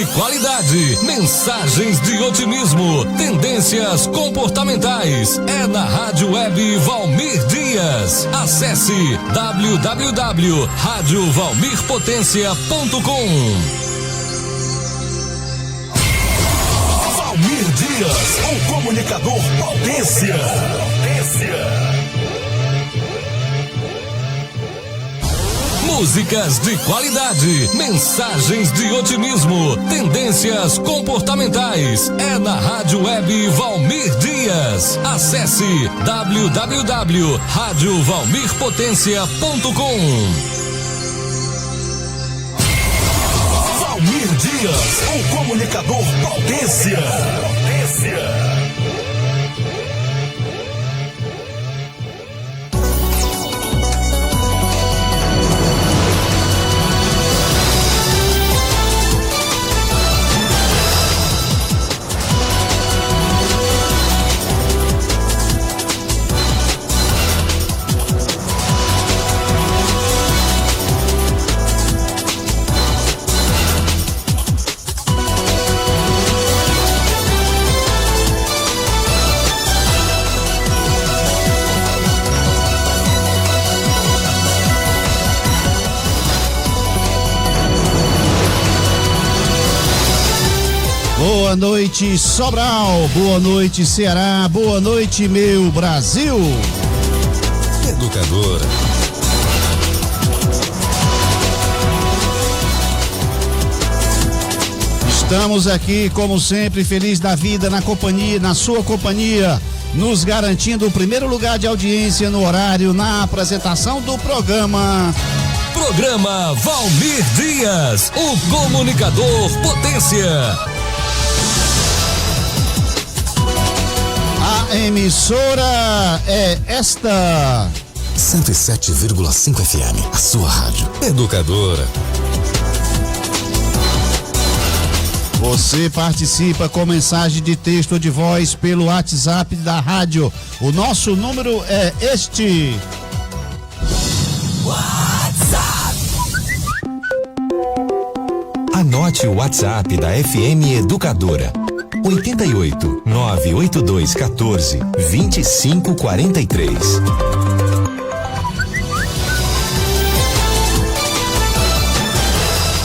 de qualidade, mensagens de otimismo, tendências comportamentais. É na Rádio Web Valmir Dias. Acesse www.radiovalmirpotencia.com. Valmir Dias, o comunicador potência. Músicas de qualidade, mensagens de otimismo, tendências comportamentais. É na Rádio Web Valmir Dias. Acesse www.radiovalmirpotencia.com. Valmir Dias, o comunicador potência. Boa noite, Sobral. Boa noite, Ceará. Boa noite, meu Brasil. Educadora. Estamos aqui, como sempre, feliz da vida na sua companhia, nos garantindo o primeiro lugar de audiência no horário, na apresentação do programa. Programa Valmir Dias, o comunicador potência. A emissora é esta: 107,5 FM, a sua rádio. Educadora. Você participa com mensagem de texto ou de voz pelo WhatsApp da rádio. O nosso número é este. WhatsApp. Anote o WhatsApp da FM Educadora: 88 982 14 25 43.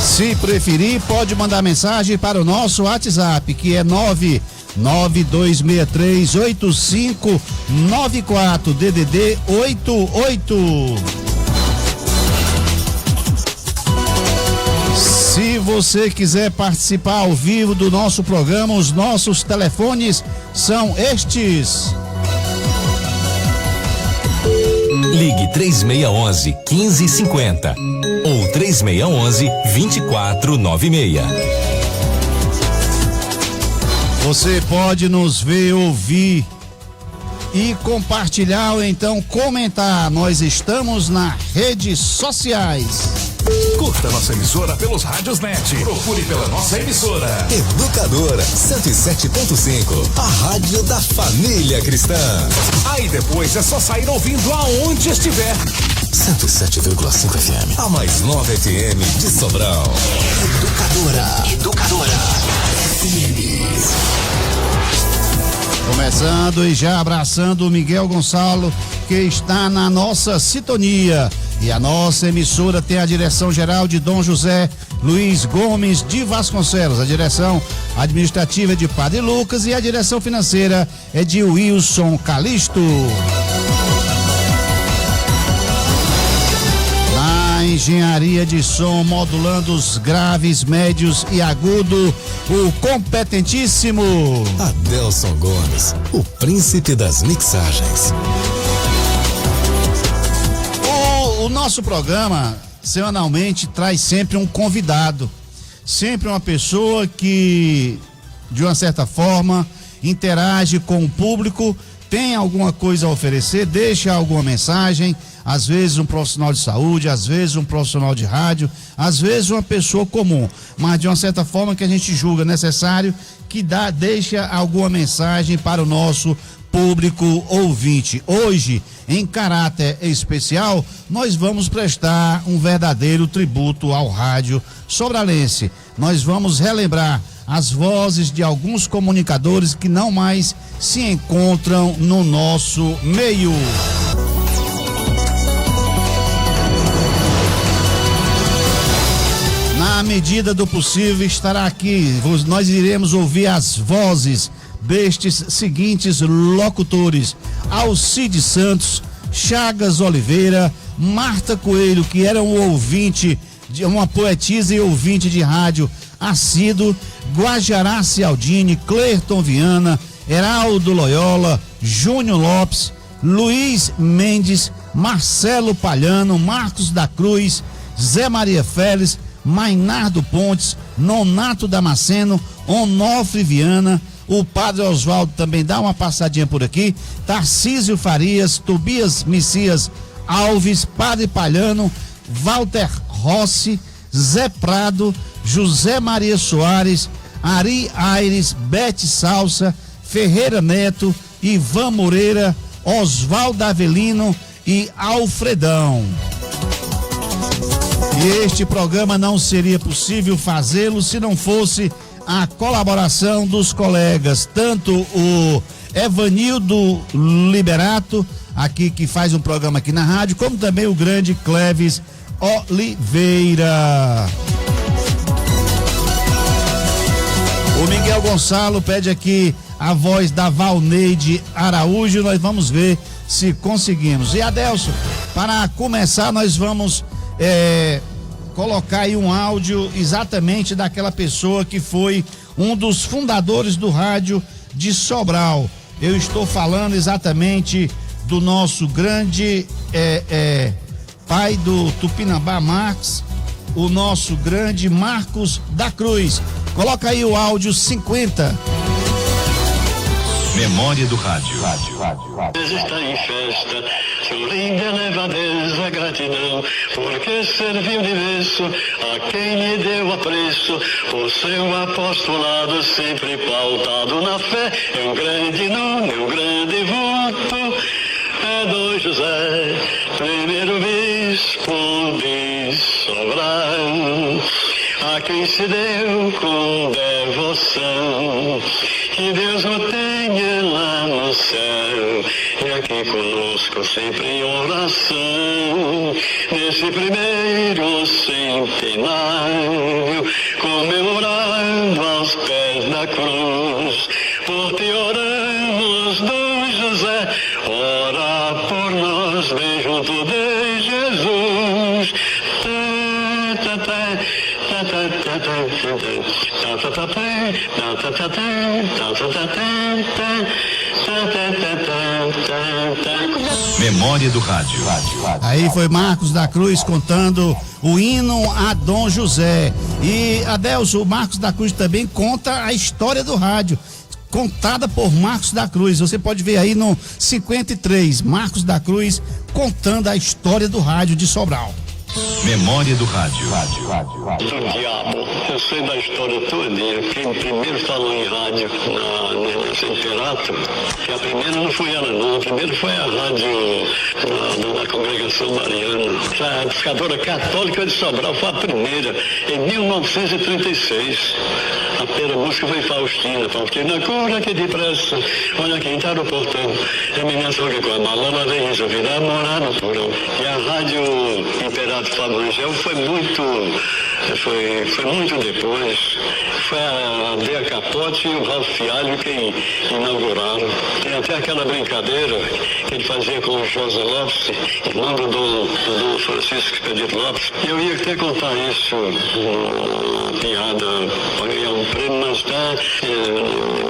Se preferir, pode mandar mensagem para o nosso WhatsApp, que é 992638594, DDD 88. Se você quiser participar ao vivo do nosso programa, os nossos telefones são estes. Ligue 3611-1550 ou 3611-2496. Você pode nos ver, ouvir e compartilhar ou então comentar. Nós estamos nas redes sociais. Curta nossa emissora pelos rádios net. Procure pela nossa emissora Educadora 107.5, a rádio da família cristã. Aí depois é só sair ouvindo aonde estiver. 107,5 FM, a mais nova FM de Sobral. Educadora FM. Começando e já abraçando o Miguel Gonçalo, que está na nossa sintonia. E a nossa emissora tem a direção geral de Dom José Luiz Gomes de Vasconcelos, a direção administrativa é de Padre Lucas e a direção financeira é de Wilson Calisto. Na engenharia de som, modulando os graves, médios e agudo, o competentíssimo Adelson Gomes, o príncipe das mixagens. O nosso programa semanalmente traz sempre um convidado, sempre uma pessoa que, de uma certa forma, interage com o público, tem alguma coisa a oferecer, deixa alguma mensagem, às vezes um profissional de saúde, às vezes um profissional de rádio, às vezes uma pessoa comum, mas de uma certa forma que a gente julga necessário que deixa alguma mensagem para o nosso público ouvinte. Hoje, em caráter especial, nós vamos prestar um verdadeiro tributo ao rádio sobralense. nós vamos relembrar as vozes de alguns comunicadores que não mais se encontram no nosso meio. Na medida do possível estará aqui, nós iremos ouvir as vozes destes seguintes locutores: Alcide Santos, Chagas Oliveira, Marta Coelho, que era um ouvinte, uma poetisa e ouvinte de rádio assíduo, Guajará Cialdini, Clerton Viana, Heraldo Loyola, Júnior Lopes, Luiz Mendes, Marcelo Palhano, Marcos da Cruz, Zé Maria Félix, Mainardo Pontes, Nonato Damasceno, Onofre Viana, o Padre Oswaldo também dá uma passadinha por aqui, Tarcísio Farias, Tobias Messias Alves, Padre Palhano, Walter Rossi, Zé Prado, José Maria Soares, Ari Aires, Bete Salsa, Ferreira Neto, Ivan Moreira, Oswaldo Avelino e Alfredão. E este programa não seria possível fazê-lo se não fosse a colaboração dos colegas, tanto o Evanildo Liberato, aqui que faz um programa aqui na rádio, como também o grande Cleves Oliveira. O Miguel Gonçalo pede aqui a voz da Valneide Araújo, nós vamos ver se conseguimos. E Adelso, para começar nós vamos colocar aí um áudio exatamente daquela pessoa que foi um dos fundadores do rádio de Sobral. Eu estou falando exatamente do nosso grande pai do Tupinambá Marx, o nosso grande Marcos da Cruz. Coloca aí o áudio 50. Memória do rádio. Está em festa, seu linda levadeza, gratidão, porque serviu de berço a quem lhe deu apreço, por seu apostolado sempre pautado na fé. É um grande nome, é um grande vulto, é Dom José, primeiro bispo de Sobral, a quem se deu com devoção. Que Deus o tenha lá no céu e aqui conosco sempre em oração. Nesse primeiro centenário, comemorando aos pés da cruz, por ti oramos, Dom José, ora por nós, bem junto de Jesus. Memória do rádio. Aí foi Marcos da Cruz contando o hino a Dom José. E Adelso, o Marcos da Cruz também conta a história do rádio, contada por Marcos da Cruz. Você pode ver aí no 53, Marcos da Cruz contando a história do rádio de Sobral. Memória do rádio. Do diabo, eu sei da história todinha. Quem primeiro falou em rádio nessa Imperato, que a primeira não foi ela não, a primeira foi a rádio da congregação mariana. A Edificadora Católica de Sobral foi a primeira, em 1936. A primeira música foi Faustina, cura que depressa, olha quem está no portão, eminência que com a malala vem resolver morar no porão. E a rádio Imperato Fábio Rangel foi muito depois. Foi a Dea Capote e o Ralph Fialho quem inauguraram. Tem até aquela brincadeira que ele fazia com o José Lopes, irmão do Dom Francisco Expedito Lopes. E eu ia até contar isso, uma piada, para ganhar um prêmio, mas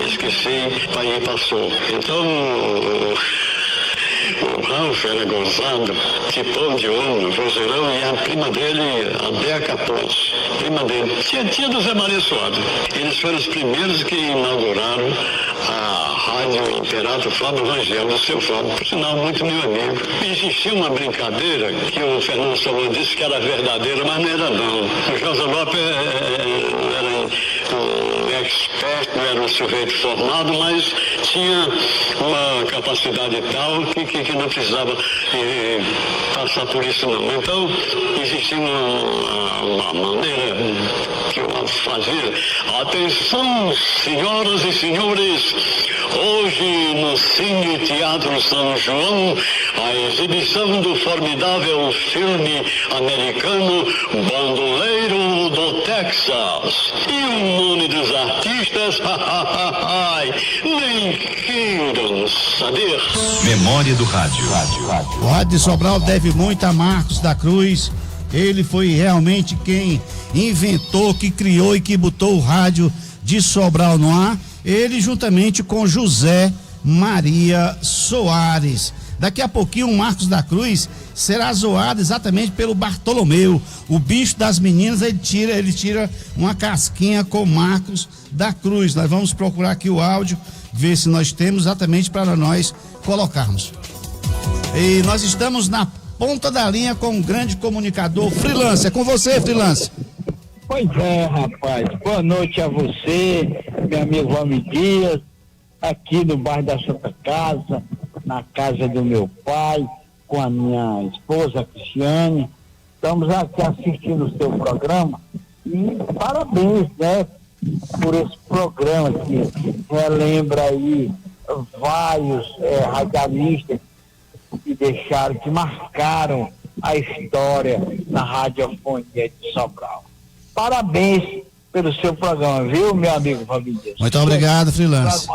esqueci, aí passou. Então, o Ralph era gozado, tipão de ouro, vozeirão, e a prima dele, a Dea Capote, prima dele, tia do Zé Maria Soares. Eles foram os primeiros que inauguraram a Rádio Imperato Fábio Rangel, do seu Fábio, por sinal, muito meu amigo. Existia uma brincadeira que o Fernando Solon disse que era verdadeira, mas não era não. O José Lopes era um expert não era um sujeito formado, mas tinha uma capacidade tal que não precisava passar por isso não. Então, existia uma maneira que eu fazia. Atenção, senhoras e senhores, hoje no Cine Teatro São João, a exibição do formidável filme americano Bandoleiro do Texas. E o nome dos artistas, nem queiram saber. Memória do Rádio. O Rádio de Sobral deve muito a Marcos da Cruz. Ele foi realmente quem inventou, que criou e que botou o rádio de Sobral no ar. Ele juntamente com José Maria Soares. Daqui a pouquinho o Marcos da Cruz será zoado exatamente pelo Bartolomeu, o bicho das meninas. Ele tira uma casquinha com o Marcos da Cruz. Nós vamos procurar aqui o áudio, ver se nós temos exatamente para nós colocarmos. E nós estamos na ponta da linha com um grande comunicador, Freelance. É com você, Freelance. Pois é, rapaz. Boa noite a você, meu amigo Valmir Dias, aqui no bairro da Santa Casa, na casa do meu pai, com a minha esposa, Cristiane. Estamos aqui assistindo o seu programa e parabéns, né, por esse programa que relembra aí vários radialistas que marcaram a história na radiofonia de Sobral. Parabéns pelo seu programa, viu, meu amigo Valmir Dias? Muito obrigado, Freelance.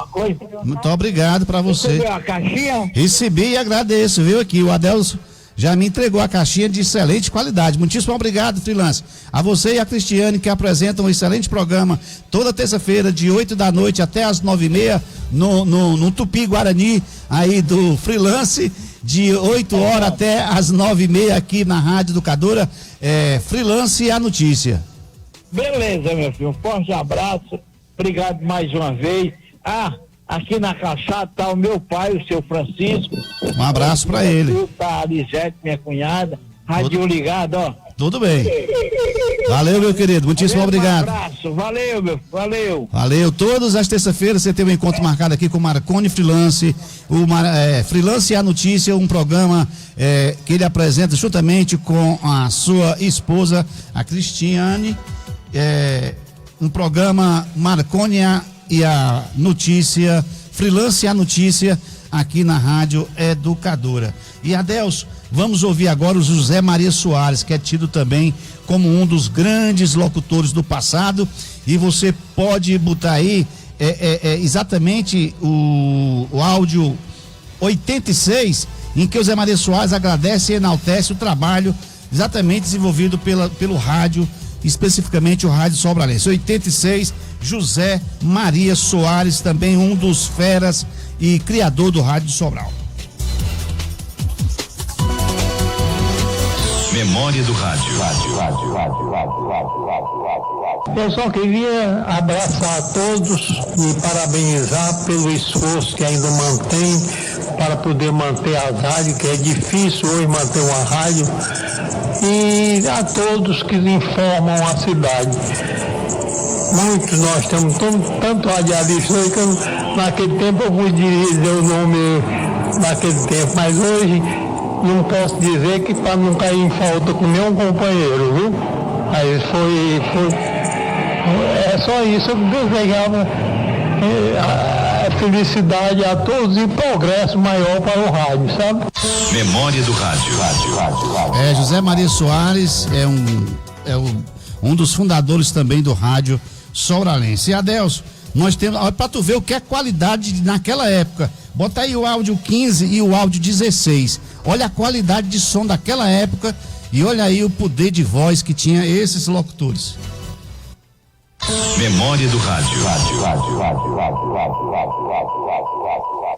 Muito obrigado para você. Recebeu a caixinha? Recebi e agradeço, viu, aqui, o Adelso já me entregou a caixinha de excelente qualidade. Muitíssimo obrigado, Freelance. A você e a Cristiane, que apresentam um excelente programa toda terça-feira, de 8 da noite até as 9h30, no Tupi Guarani, aí do Freelance, de 8 horas até as 9h30 aqui na Rádio Educadora, Freelance e a Notícia. Beleza, meu filho, um forte abraço, obrigado mais uma vez. Aqui na Caixada tá o meu pai, o seu Francisco. Um abraço para ele. Tá a Lisete, minha cunhada, rádio ligado, ó. Tudo bem. Valeu, meu querido, muitíssimo obrigado. Um abraço, valeu. Valeu, todas as terças-feiras você tem um encontro marcado aqui com o Marconi Freelance, Freelance e a Notícia, um programa que ele apresenta juntamente com a sua esposa, a Cristiane, um programa Marconi e a Notícia, Freelance e a Notícia, aqui na Rádio Educadora. E Adelso, vamos ouvir agora o José Maria Soares, que é tido também como um dos grandes locutores do passado, e você pode botar aí exatamente o áudio 86, em que o José Maria Soares agradece e enaltece o trabalho exatamente desenvolvido pelo rádio, especificamente o Rádio Sobralense. 86, José Maria Soares, também um dos feras e criador do Rádio Sobral. Memória do Rádio. Eu só queria abraçar a todos e parabenizar pelo esforço que ainda mantém para poder manter a rádio, que é difícil hoje manter uma rádio, e a todos que informam a cidade. Muitos nós temos tanto radialista hoje que naquele tempo eu podia dizer o nome naquele tempo, mas hoje não posso dizer que para não cair em falta com nenhum companheiro, viu? Aí é só isso, eu desejava felicidade a todos e progresso maior para o rádio, sabe? Memória do Rádio. José Maria Soares é um dos fundadores também do Rádio Sobralense. E Adelso, nós temos, para tu ver o que é qualidade naquela época, bota aí o áudio 15 e o áudio 16, olha a qualidade de som daquela época e olha aí o poder de voz que tinha esses locutores. Memória do Rádio.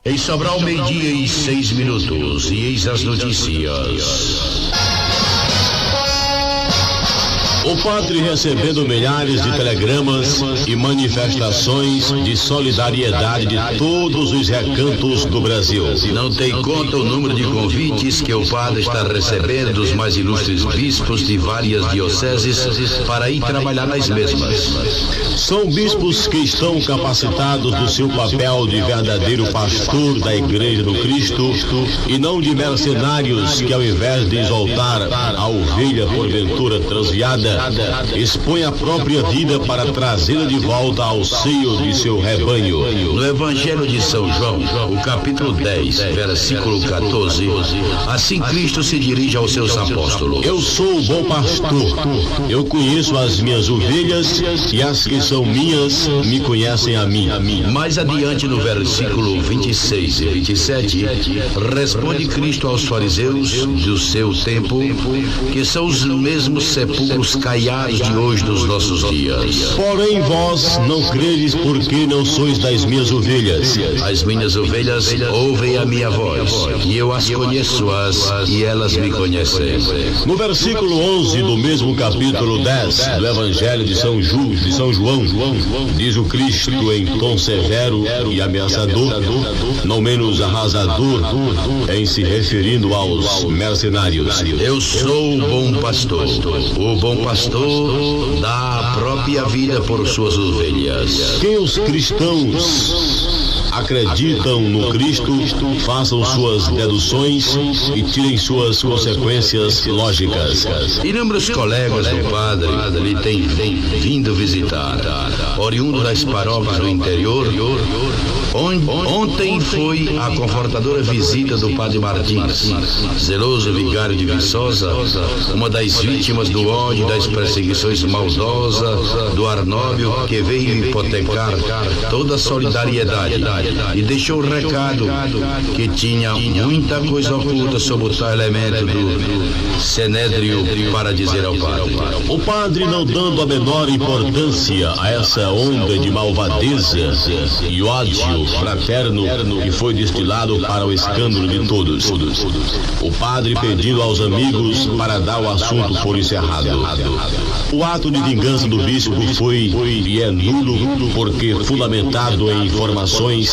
Em Sobral, 12:06, e eis as notícias. O padre recebendo milhares de telegramas e manifestações de solidariedade de todos os recantos do Brasil. Não tem conta o número de convites que o padre está recebendo dos mais ilustres bispos de várias dioceses para ir trabalhar nas mesmas. São bispos que estão capacitados do seu papel de verdadeiro pastor da Igreja do Cristo e não de mercenários que, ao invés de exaltar a ovelha porventura transviada, expõe a própria vida para trazê-la de volta ao seio de seu rebanho. No Evangelho de São João, o capítulo 10, versículo 14, assim Cristo se dirige aos seus apóstolos: Eu sou o bom pastor, eu conheço as minhas ovelhas e as que são minhas me conhecem a mim. Mais adiante, no versículo 26 e 27, responde Cristo aos fariseus do seu tempo, que são os mesmos sepulcros caiados de hoje dos nossos dias. Porém vós não credes porque não sois das minhas ovelhas. As minhas ovelhas ouvem a minha voz, e eu as conheço-as, e elas me conhecem. No versículo 11 do mesmo capítulo 10 do Evangelho de São João, diz o Cristo em tom severo e ameaçador, não menos arrasador, em se referindo aos mercenários: Eu sou o bom pastor. O bom pastor dá a própria vida por suas ovelhas. Que os cristãos acreditam no Cristo façam suas deduções e tirem suas consequências lógicas. Inúmeros colegas do padre lhe têm vindo visitar, oriundo das paróquias do interior. Ontem foi a confortadora visita do padre Martins, zeloso vigário de Viçosa, uma das vítimas do ódio e das perseguições maldosas do Arnóbio, que veio hipotecar toda a solidariedade e deixou o recado que tinha muita coisa oculta sobre o tal elemento do Sinédrio para dizer ao padre. O padre, não dando a menor importância a essa onda de malvadeza e ódio fraterno que foi destilado para o escândalo de todos. O padre pedindo aos amigos para dar o assunto por encerrado. O ato de vingança do bispo foi e é nulo porque fundamentado em informações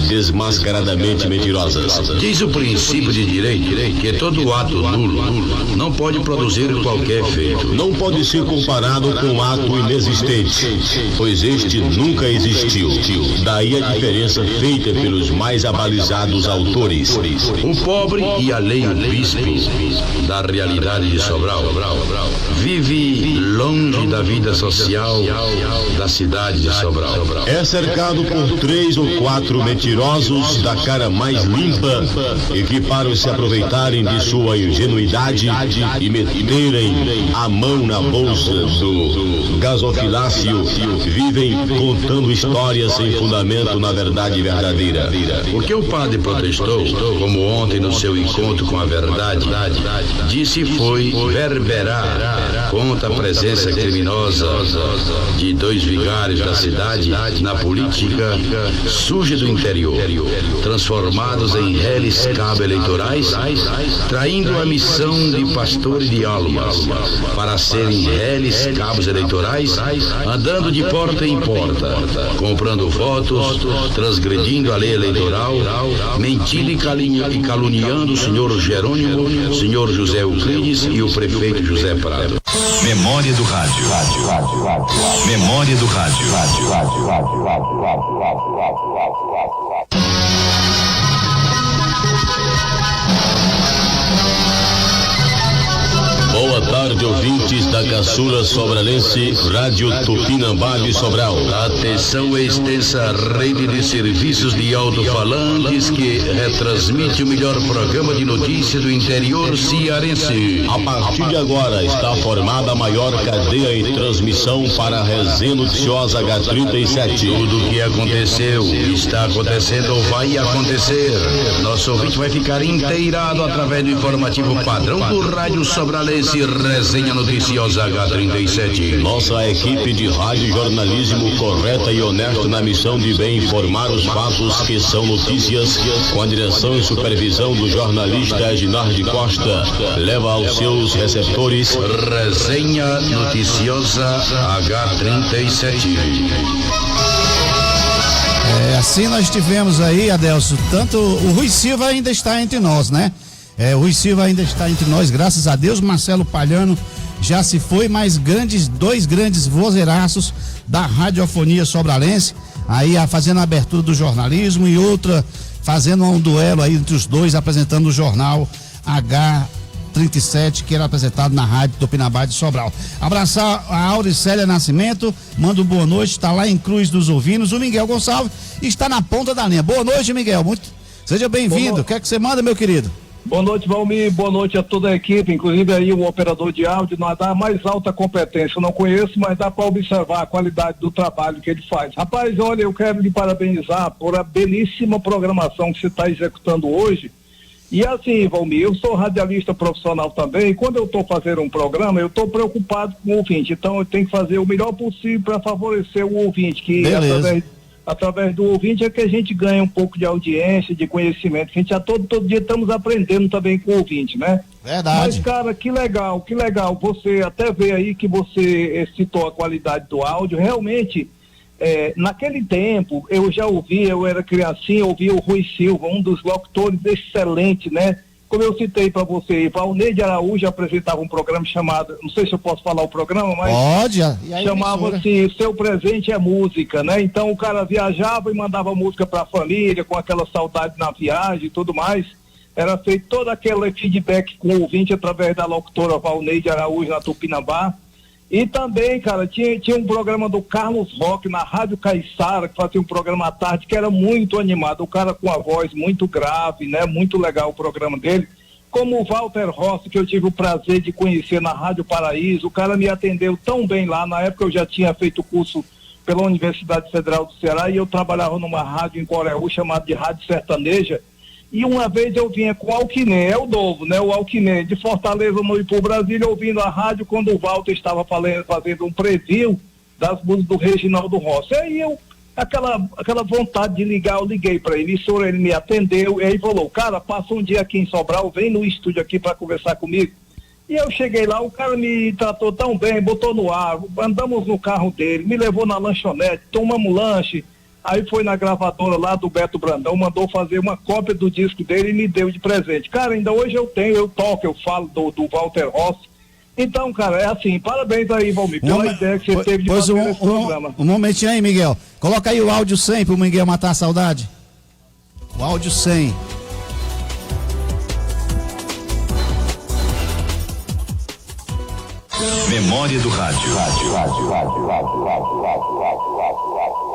desmascaradamente mentirosas. Diz o princípio de direito que todo ato nulo não pode produzir qualquer efeito. Não pode ser comparado com um ato inexistente, pois este nunca existiu. Daí a diferença feita pelos mais abalizados autores. O pobre e alheio bispo da realidade de Sobral vive longe da vida social da cidade de Sobral. É cercado por 3 ou 4 mentirosos da cara mais limpa e que, para se aproveitarem de sua ingenuidade e meterem a mão na bolsa do gasofilácio, vivem contando histórias sem fundamento na verdade verdadeira. Porque o padre protestou, como ontem no seu encontro com a verdade, disse foi verberar contra a presença criminosa de 2 vigários da cidade na política suja do interior, transformados em réis cabos eleitorais, traindo a missão de pastores de almas para serem réis cabos eleitorais, andando de porta em porta, comprando votos, transgredindo a lei eleitoral, mentindo e caluniando o senhor Jerônimo, o senhor José Euclides e o prefeito José Prado. Memória do rádio. Memória do rádio. Boa tarde, ouvintes da Caçula Sobralense, Rádio Tupinambá de Sobral. Atenção, extensa rede de serviços de alto-falantes que retransmite o melhor programa de notícias do interior cearense. A partir de agora está formada a maior cadeia em transmissão para a resenha noticiosa H37. Tudo o que aconteceu, está acontecendo ou vai acontecer. Nosso ouvinte vai ficar inteirado através do informativo padrão do Rádio Sobralense Resenha Noticiosa H37. Nossa equipe de rádio jornalismo correta e honesto na missão de bem informar os fatos que são notícias, com a direção e supervisão do jornalista Ednardo Costa, leva aos seus receptores Resenha Noticiosa H37. Assim nós tivemos aí, Adelso, tanto o Rui Silva ainda está entre nós, né? O Rui Silva ainda está entre nós, graças a Deus. Marcelo Palhano já se foi, mas dois grandes vozeiraços da radiofonia sobralense, aí fazendo a abertura do jornalismo e outra fazendo um duelo aí entre os dois, apresentando o jornal H37, que era apresentado na rádio Tupinambá de Sobral. Abraçar a Auricélia Nascimento, manda um boa noite, está lá em Cruz dos Ouvinos. O Miguel Gonçalves está na ponta da linha. Boa noite, Miguel, seja bem-vindo. O que é que você manda, meu querido? Boa noite, Valmir, boa noite a toda a equipe, inclusive aí o operador de áudio, nós dá a mais alta competência. Eu não conheço, mas dá para observar a qualidade do trabalho que ele faz. Rapaz, olha, eu quero lhe parabenizar por a belíssima programação que você está executando hoje. E assim, Valmir, eu sou radialista profissional também, e quando eu estou fazendo um programa, eu estou preocupado com o ouvinte, então eu tenho que fazer o melhor possível para favorecer o ouvinte, que através do ouvinte é que a gente ganha um pouco de audiência, de conhecimento, que a gente já todo dia estamos aprendendo também com o ouvinte, né? Verdade. Mas, cara, que legal, você até vê aí que você citou a qualidade do áudio, realmente, naquele tempo, eu já ouvia, eu era criancinha, eu ouvia o Rui Silva, um dos locutores excelente, né? Como eu citei para você, Valnei de Araújo apresentava um programa chamado, não sei se eu posso falar o programa, mas pode, chamava-se Seu Presente é Música, né? Então o cara viajava e mandava música para a família, com aquela saudade na viagem e tudo mais. Era feito todo aquele feedback com o ouvinte através da locutora Valnei de Araújo na Tupinambá. E também, cara, tinha um programa do Carlos Roque na Rádio Caiçara, que fazia um programa à tarde que era muito animado, o cara com a voz muito grave, né? Muito legal o programa dele. Como o Walter Rossi, que eu tive o prazer de conhecer na Rádio Paraíso, o cara me atendeu tão bem lá. Na época eu já tinha feito curso pela Universidade Federal do Ceará e eu trabalhava numa rádio em Coreú chamada de Rádio Sertaneja. E uma vez eu vinha com o Alquinê, o novo, né? O Alquinê, de Fortaleza, no Ipu, Brasília, ouvindo a rádio quando o Walter estava fazendo um preview das músicas do Reginaldo Rossi. Aí aquela vontade de ligar, eu liguei para ele, ele me atendeu, e aí falou, cara, passa um dia aqui em Sobral, vem no estúdio aqui para conversar comigo. E eu cheguei lá, o cara me tratou tão bem, botou no ar, andamos no carro dele, me levou na lanchonete, tomamos lanche. Aí foi na gravadora lá do Beto Brandão, mandou fazer uma cópia do disco dele e me deu de presente. Cara, ainda hoje eu toco, eu falo do Walter Rossi. Então, cara, é assim, parabéns aí, Valmir, pela ideia que você teve de fazer esse programa. Um momentinho aí, Miguel. Coloca aí o áudio 100 pro Miguel matar a saudade. O áudio 100. Memória do rádio.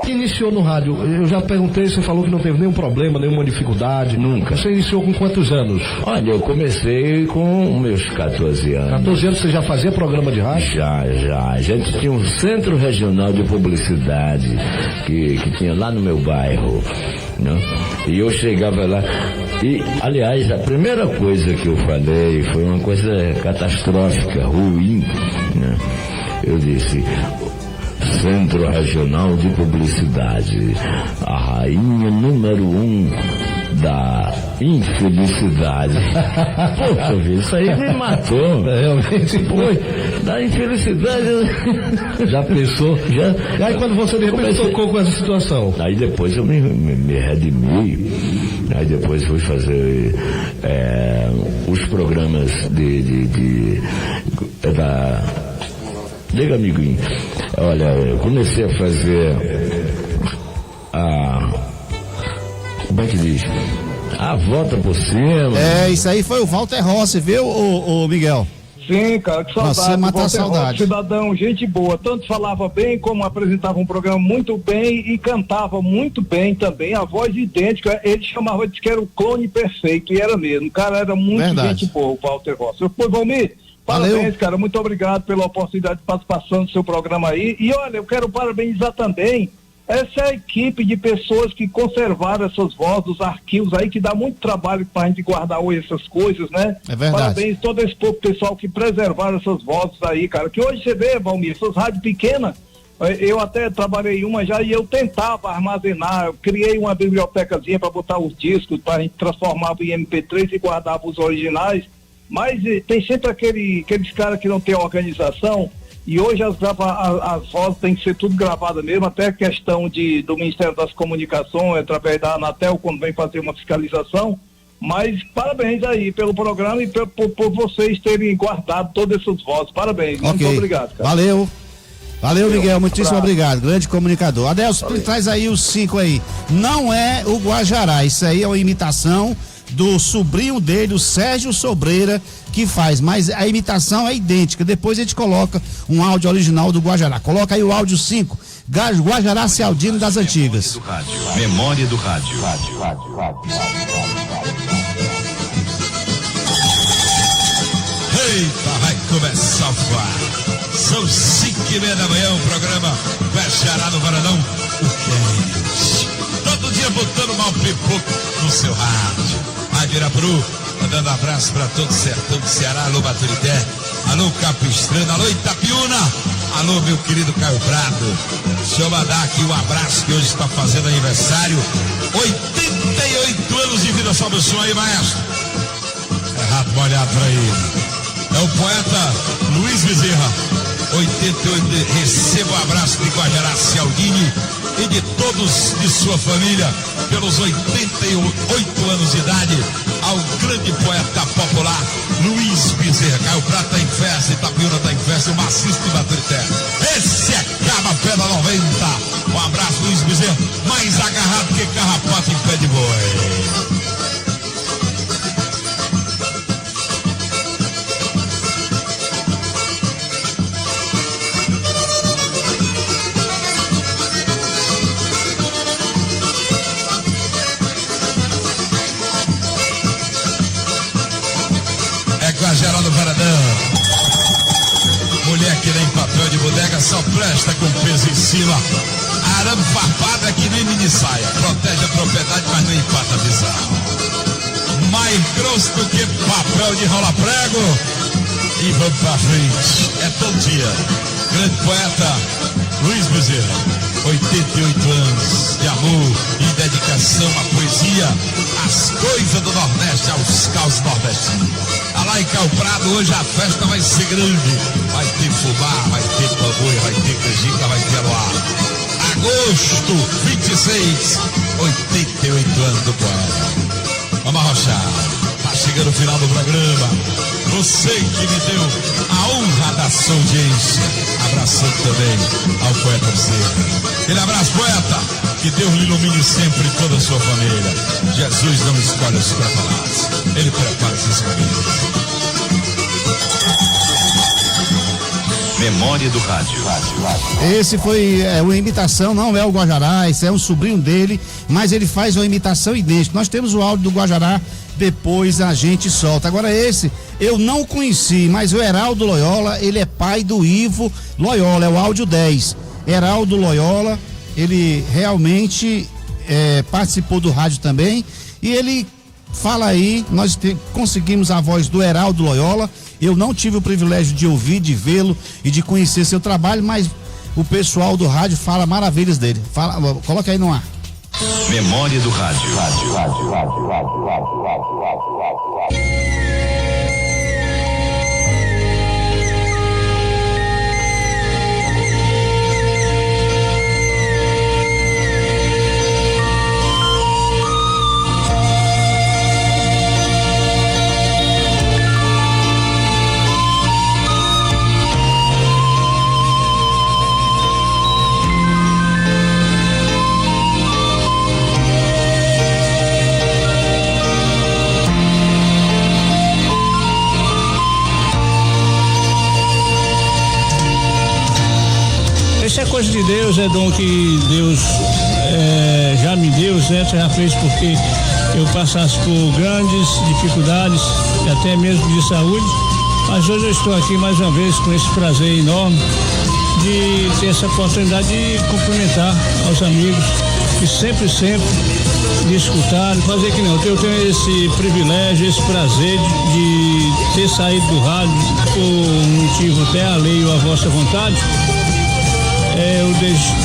Iniciou no rádio, eu já perguntei, você falou que não teve nenhum problema, nenhuma dificuldade. Nunca. Você iniciou com quantos anos? Olha, eu comecei com meus 14 anos. 14 anos você já fazia programa de rádio? Já. A gente tinha um centro regional de publicidade que tinha lá no meu bairro, né? E eu chegava lá e, aliás, a primeira coisa que eu falei foi uma coisa catastrófica, ruim, né? Eu disse... Centro Regional de Publicidade, a rainha número 1 da infelicidade. Poxa vida, isso aí me matou. Realmente foi. Da infelicidade. Já pensou? Já. E aí quando você de repente tocou com essa situação? Aí depois eu me redimi. Aí depois fui fazer os programas da... Diga, amiguinho. Olha, eu comecei a fazer como é que diz? A volta por cima. Isso aí foi o Walter Rossi, viu, o Miguel? Sim, cara, que saudade. Você mata a saudade. Cidadão, gente boa, tanto falava bem, como apresentava um programa muito bem e cantava muito bem também, a voz idêntica, ele chamava de que era o clone perfeito, e era mesmo, o cara era muito gente boa, o Walter Rossi. Pô, Valmir, parabéns, valeu, cara, muito obrigado pela oportunidade de participação do seu programa aí. E olha, eu quero parabenizar também Essa é a equipe de pessoas que conservaram essas vozes, os arquivos aí, que dá muito trabalho pra gente guardar hoje essas coisas, né? É verdade. Parabéns a todo esse povo pessoal que preservaram essas vozes aí, cara. Que hoje você vê, Valmir, essas rádios pequenas, eu até trabalhei uma já e eu tentava armazenar, eu criei uma bibliotecazinha para botar os discos, para a gente transformava em MP3 e guardava os originais, mas tem sempre aqueles caras que não tem organização. E hoje as vozes têm que ser tudo gravadas mesmo, até a questão do Ministério das Comunicações, através da Anatel, quando vem fazer uma fiscalização. Mas parabéns aí pelo programa e por vocês terem guardado todas essas vozes. Parabéns, muito obrigado, cara. Valeu, Miguel, muitíssimo obrigado, grande comunicador. Adelso, traz aí os 5 aí. Não é o Guajará, isso aí é uma imitação do sobrinho dele, o Sérgio Sobreira, que faz, mas a imitação é idêntica. Depois a gente coloca um áudio original do Guajará. Coloca aí o áudio 5, Guajará Cialdino das Antigas. Memória do Rádio. Eita, vai começar o ar. São 5:30 da manhã, o programa Guajará no Varandão, o quente. Todo dia botando mal pipoco no seu rádio. Rádio Irapuru, mandando abraço para todo o sertão do Ceará. Alô, Baturité. Alô, Capistrano. Alô, Itapiúna. Alô, meu querido Caio Prado. Deixa eu mandar aqui um abraço que hoje está fazendo aniversário. 88 anos de vida. Sobe o som aí, maestro. É rato molhado pra ele. É o poeta Luiz Bezerra. 88, receba um abraço de Guajará Cialdini e de todos de sua família, pelos 88 anos de idade, ao grande poeta popular Luiz Bezerra. Caio Prata está em festa, Itapiúna está em festa, o maciço de Baturité. Esse é Caba Pedra 90. Um abraço, Luiz Bezerra, mais agarrado que carrapato em pé de boi. Geraldo Varadão. Mulher que nem papel de bodega, só presta com peso em cima. Arame farpado é que nem mini saia. Protege a propriedade, mas não empata a visão. Mais grosso do que papel de rola prego. E vamos pra frente. É todo dia. Grande poeta Luiz Bezerra. 88 anos de amor e dedicação à poesia, às coisas do Nordeste, aos causos nordestinos. Lá em Caio Prado, hoje a festa vai ser grande. Vai ter fubá, vai ter bambuia, vai ter canjica, vai ter luar. Agosto 26, 88 anos do poeta. Vamos arrochar. Tá chegando o final do programa. Você que me deu a honra da sua audiência. Abraçando também ao poeta Bezerra. Aquele abraço, poeta. Que Deus lhe ilumine sempre toda a sua família. Jesus não escolhe os preparados. Ele prepara esses caminhos. Memória do Rádio. Esse foi uma imitação, não é o Guajará, esse é um sobrinho dele, mas ele faz uma imitação idêntica. Nós temos o áudio do Guajará, depois a gente solta. Agora esse eu não conheci, mas o Heraldo Loyola, ele é pai do Ivo Loyola, é o áudio 10. Heraldo Loyola, ele realmente participou do rádio também, e ele fala aí, nós conseguimos a voz do Heraldo Loyola. Eu não tive o privilégio de ouvir, de vê-lo e de conhecer seu trabalho, mas o pessoal do rádio fala maravilhas dele. Coloca aí no ar. Memória do Rádio. Isso é coisa de Deus, é dom que Deus já me deu, né? Já fez porque eu passasse por grandes dificuldades, e até mesmo de saúde, mas hoje eu estou aqui mais uma vez com esse prazer enorme de de ter essa oportunidade de cumprimentar aos amigos que sempre me escutaram, fazer que não. Eu tenho esse privilégio, esse prazer de ter saído do rádio por um motivo até alheio à vossa vontade. Eu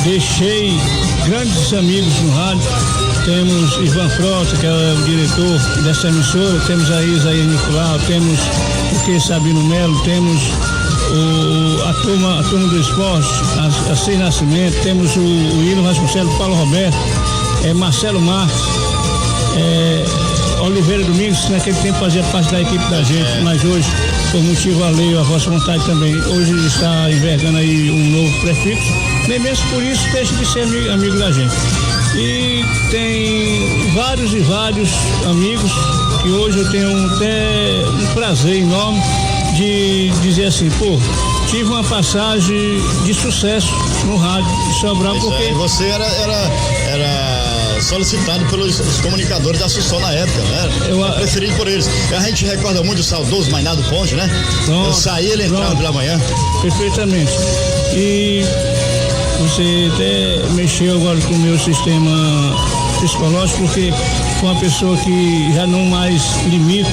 deixei grandes amigos no rádio. Temos Ivan Frota, que é o diretor dessa emissora, temos a Isaías Nicolau, temos o que Sabino Melo, temos a turma do esporte, a Cei Nascimento, temos o Hilo Vasconcelos, Paulo Roberto, Marcelo Marques, Oliveira Domingos, que naquele tempo fazia parte da equipe da gente, mas hoje, por motivo alheio à vossa vontade também, hoje está envergando aí um novo prefixo, nem mesmo por isso deixa de ser amigo da gente. E tem vários e vários amigos que hoje eu tenho até um prazer enorme de dizer assim, tive uma passagem de sucesso no rádio de Sobral, porque... Você era solicitado pelos comunicadores da Sussol na época, né? Preferido por eles. A gente recorda muito o saudoso Mainardo Ponte, né? Eu saí, ele entrava pela manhã. Perfeitamente. E você até mexeu agora com o meu sistema psicológico, porque foi uma pessoa que já não mais limita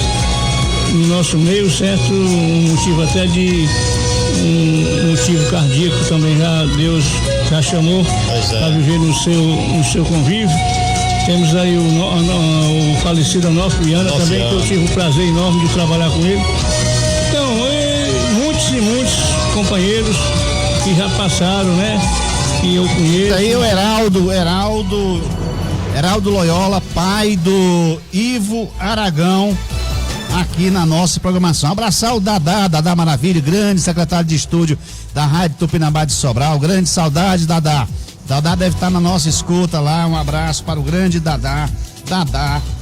no nosso meio, certo? Um motivo até de um motivo cardíaco também, Deus já chamou para viver no seu convívio. Temos aí o falecido Onofre Viana também, que eu tive o prazer enorme de trabalhar com ele. Então, muitos e muitos companheiros que já passaram, né? Que eu conheço. Aí o Heraldo Loyola, pai do Ivo Aragão, aqui na nossa programação. Abraçar o Dadá Maravilha, grande secretário de estúdio da Rádio Tupinambá de Sobral. Grande saudade, Dadá. Dadá deve estar na nossa escuta lá. Um abraço para o grande Dadá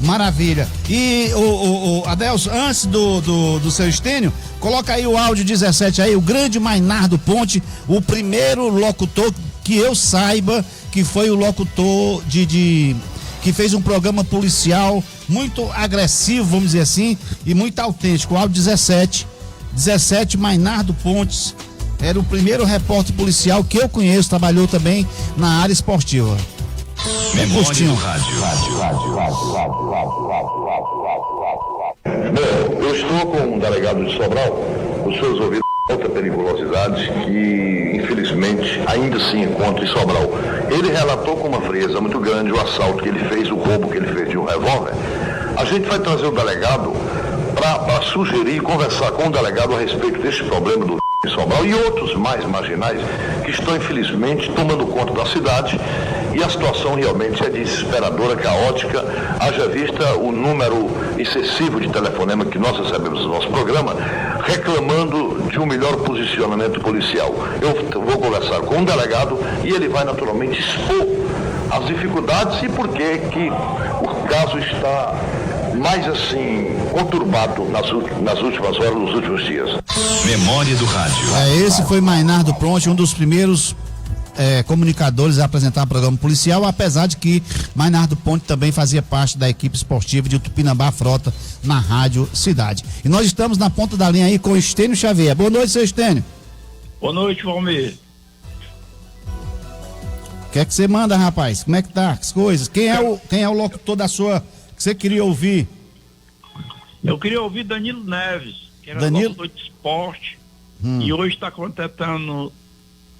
Maravilha. E o Adelson, antes do seu Estênio, coloca aí o áudio 17 aí, o grande Mainardo Ponte, o primeiro locutor que eu saiba que foi o locutor que fez um programa policial muito agressivo, vamos dizer assim, e muito autêntico. O áudio 17, Mainardo Pontes, era o primeiro repórter policial que eu conheço, trabalhou também na área esportiva. Memória do rádio. Bom, eu estou com um delegado de Sobral, os seus ouvidos alta periculosidade que infelizmente ainda se encontra em Sobral. Ele relatou com uma frieza muito grande o assalto que ele fez, o roubo que ele fez de um revólver. A gente vai trazer o delegado para sugerir e conversar com o delegado a respeito desse problema do em Sobral e outros mais marginais que estão infelizmente tomando conta da cidade, e a situação realmente é desesperadora, caótica, haja vista o número excessivo de telefonema que nós recebemos no nosso programa reclamando de um melhor posicionamento policial. Eu vou conversar com um delegado e ele vai naturalmente expor as dificuldades e por que o caso está mais assim conturbado nas últimas horas, nos últimos dias. Memória do rádio. Esse foi Mainardo Ponte, um dos primeiros comunicadores a apresentar o programa policial, apesar de que Mainardo Ponte também fazia parte da equipe esportiva de Tupinambá Frota na Rádio Cidade. E nós estamos na ponta da linha aí com o Estênio Xavier. Boa noite, seu Estênio. Boa noite, Valmir. O que é que você manda, rapaz? Como é que tá as coisas? Quem é o locutor da sua... que você queria ouvir? Eu queria ouvir Danilo Neves, que era locutor de esporte e hoje está completando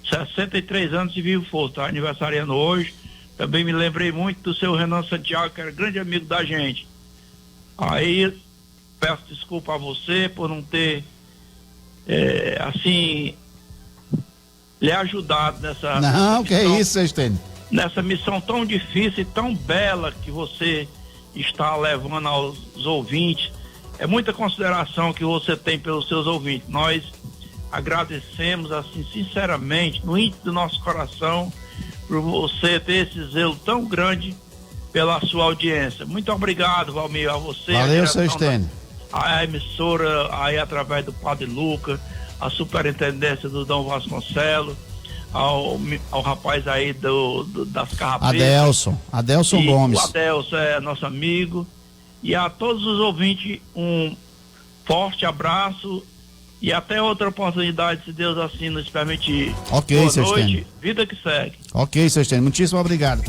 63 anos de Vivo Força, está aniversariando hoje. Também me lembrei muito do seu Renan Santiago, que era grande amigo da gente. Aí peço desculpa a você por não ter lhe ajudado nessa... Não, que é isso, Estênio? Nessa missão tão difícil e tão bela que você está levando aos ouvintes. É muita consideração que você tem pelos seus ouvintes. Nós agradecemos, assim, sinceramente, no íntimo do nosso coração, por você ter esse zelo tão grande pela sua audiência. Muito obrigado, Valmir, a você. Valeu, seu Estênio. A emissora aí através do Padre Luca, a superintendência do Dom Vasconcelos, ao rapaz aí das carrapetas. Adelson Gomes. O Adelson é nosso amigo. E a todos os ouvintes, um forte abraço E até outra oportunidade, se Deus assim nos permitir. Ok, boa seu noite, Estênio. vida que segue. Ok, seu Estênio, muitíssimo obrigado.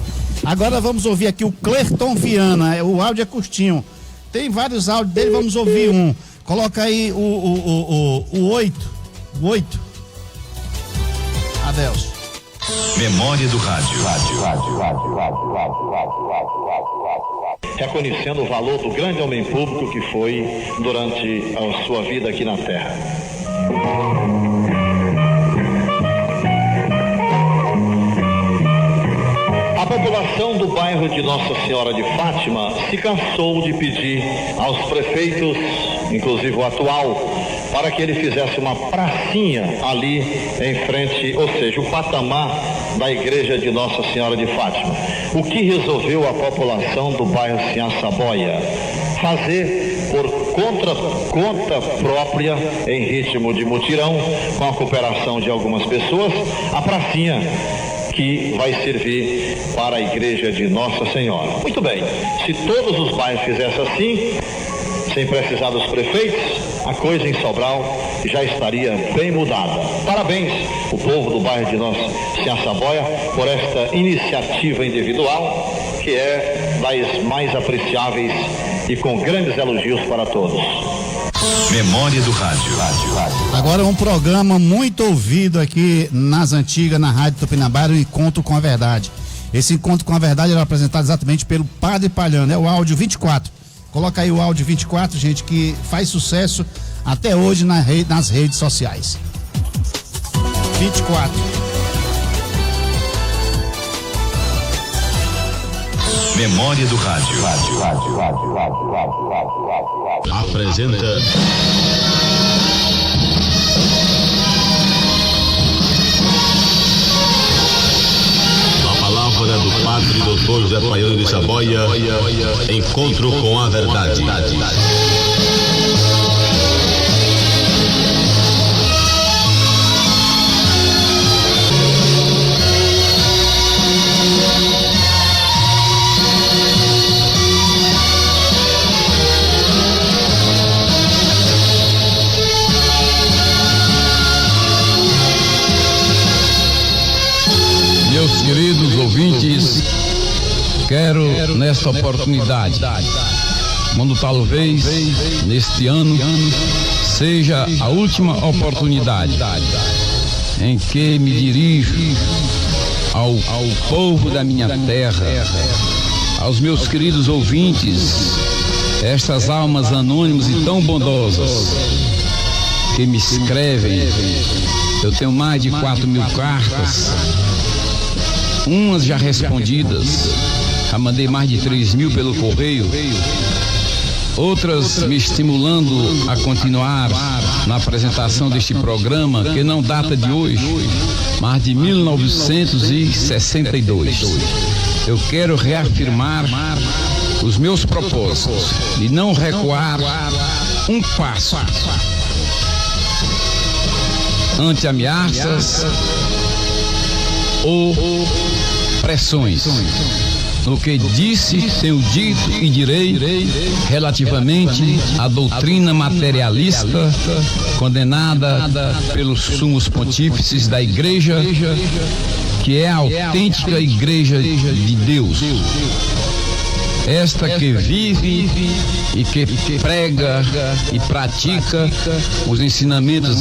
Agora vamos ouvir aqui o Clerton Viana, o áudio é curtinho. Tem vários áudios dele, vamos ouvir um. Coloca aí o 8. O 8. Adeus. Memória do rádio. Reconhecendo o valor do grande homem público que foi durante a sua vida aqui na Terra. A população do bairro de Nossa Senhora de Fátima se cansou de pedir aos prefeitos, inclusive o atual, para que ele fizesse uma pracinha ali em frente, ou seja, o patamar da igreja de Nossa Senhora de Fátima. O que resolveu a população do bairro Sinhaçaboia? Fazer por conta própria, em ritmo de mutirão, com a cooperação de algumas pessoas, a pracinha que vai servir para a igreja de Nossa Senhora. Muito bem, se todos os bairros fizessem assim, sem precisar dos prefeitos, a coisa em Sobral já estaria bem mudada. Parabéns, o povo do bairro de Nossa Sinhaçaboia, por esta iniciativa individual, que é das mais apreciáveis e com grandes elogios para todos. Memória do rádio. Agora um programa muito ouvido aqui nas antigas, na Rádio Tupinambá, o Encontro com a Verdade. Esse Encontro com a Verdade era apresentado exatamente pelo Padre Palhano, é o áudio 24. Coloca aí o áudio 24, gente, que faz sucesso até hoje nas redes sociais. 24. Memória do rádio. Apresenta a palavra do Padre Dr. José Palhano de Saboia, Encontro com a Verdade. Meus queridos ouvintes, quero nesta oportunidade, quando talvez neste ano seja a última oportunidade em que me dirijo ao povo da minha terra, aos meus queridos ouvintes, estas almas anônimas e tão bondosas que me escrevem. Eu tenho mais de 4.000 cartas, umas já respondidas, já mandei mais de 3.000 pelo correio, outras me estimulando a continuar na apresentação deste programa, que não data de hoje, mas de 1962. Eu quero reafirmar os meus propósitos e não recuar um passo ante ameaças ou pressões. No que disse, tenho dito e direi relativamente à doutrina materialista condenada pelos sumos pontífices da Igreja, que é a autêntica Igreja de Deus. Esta que vive e que prega e pratica os ensinamentos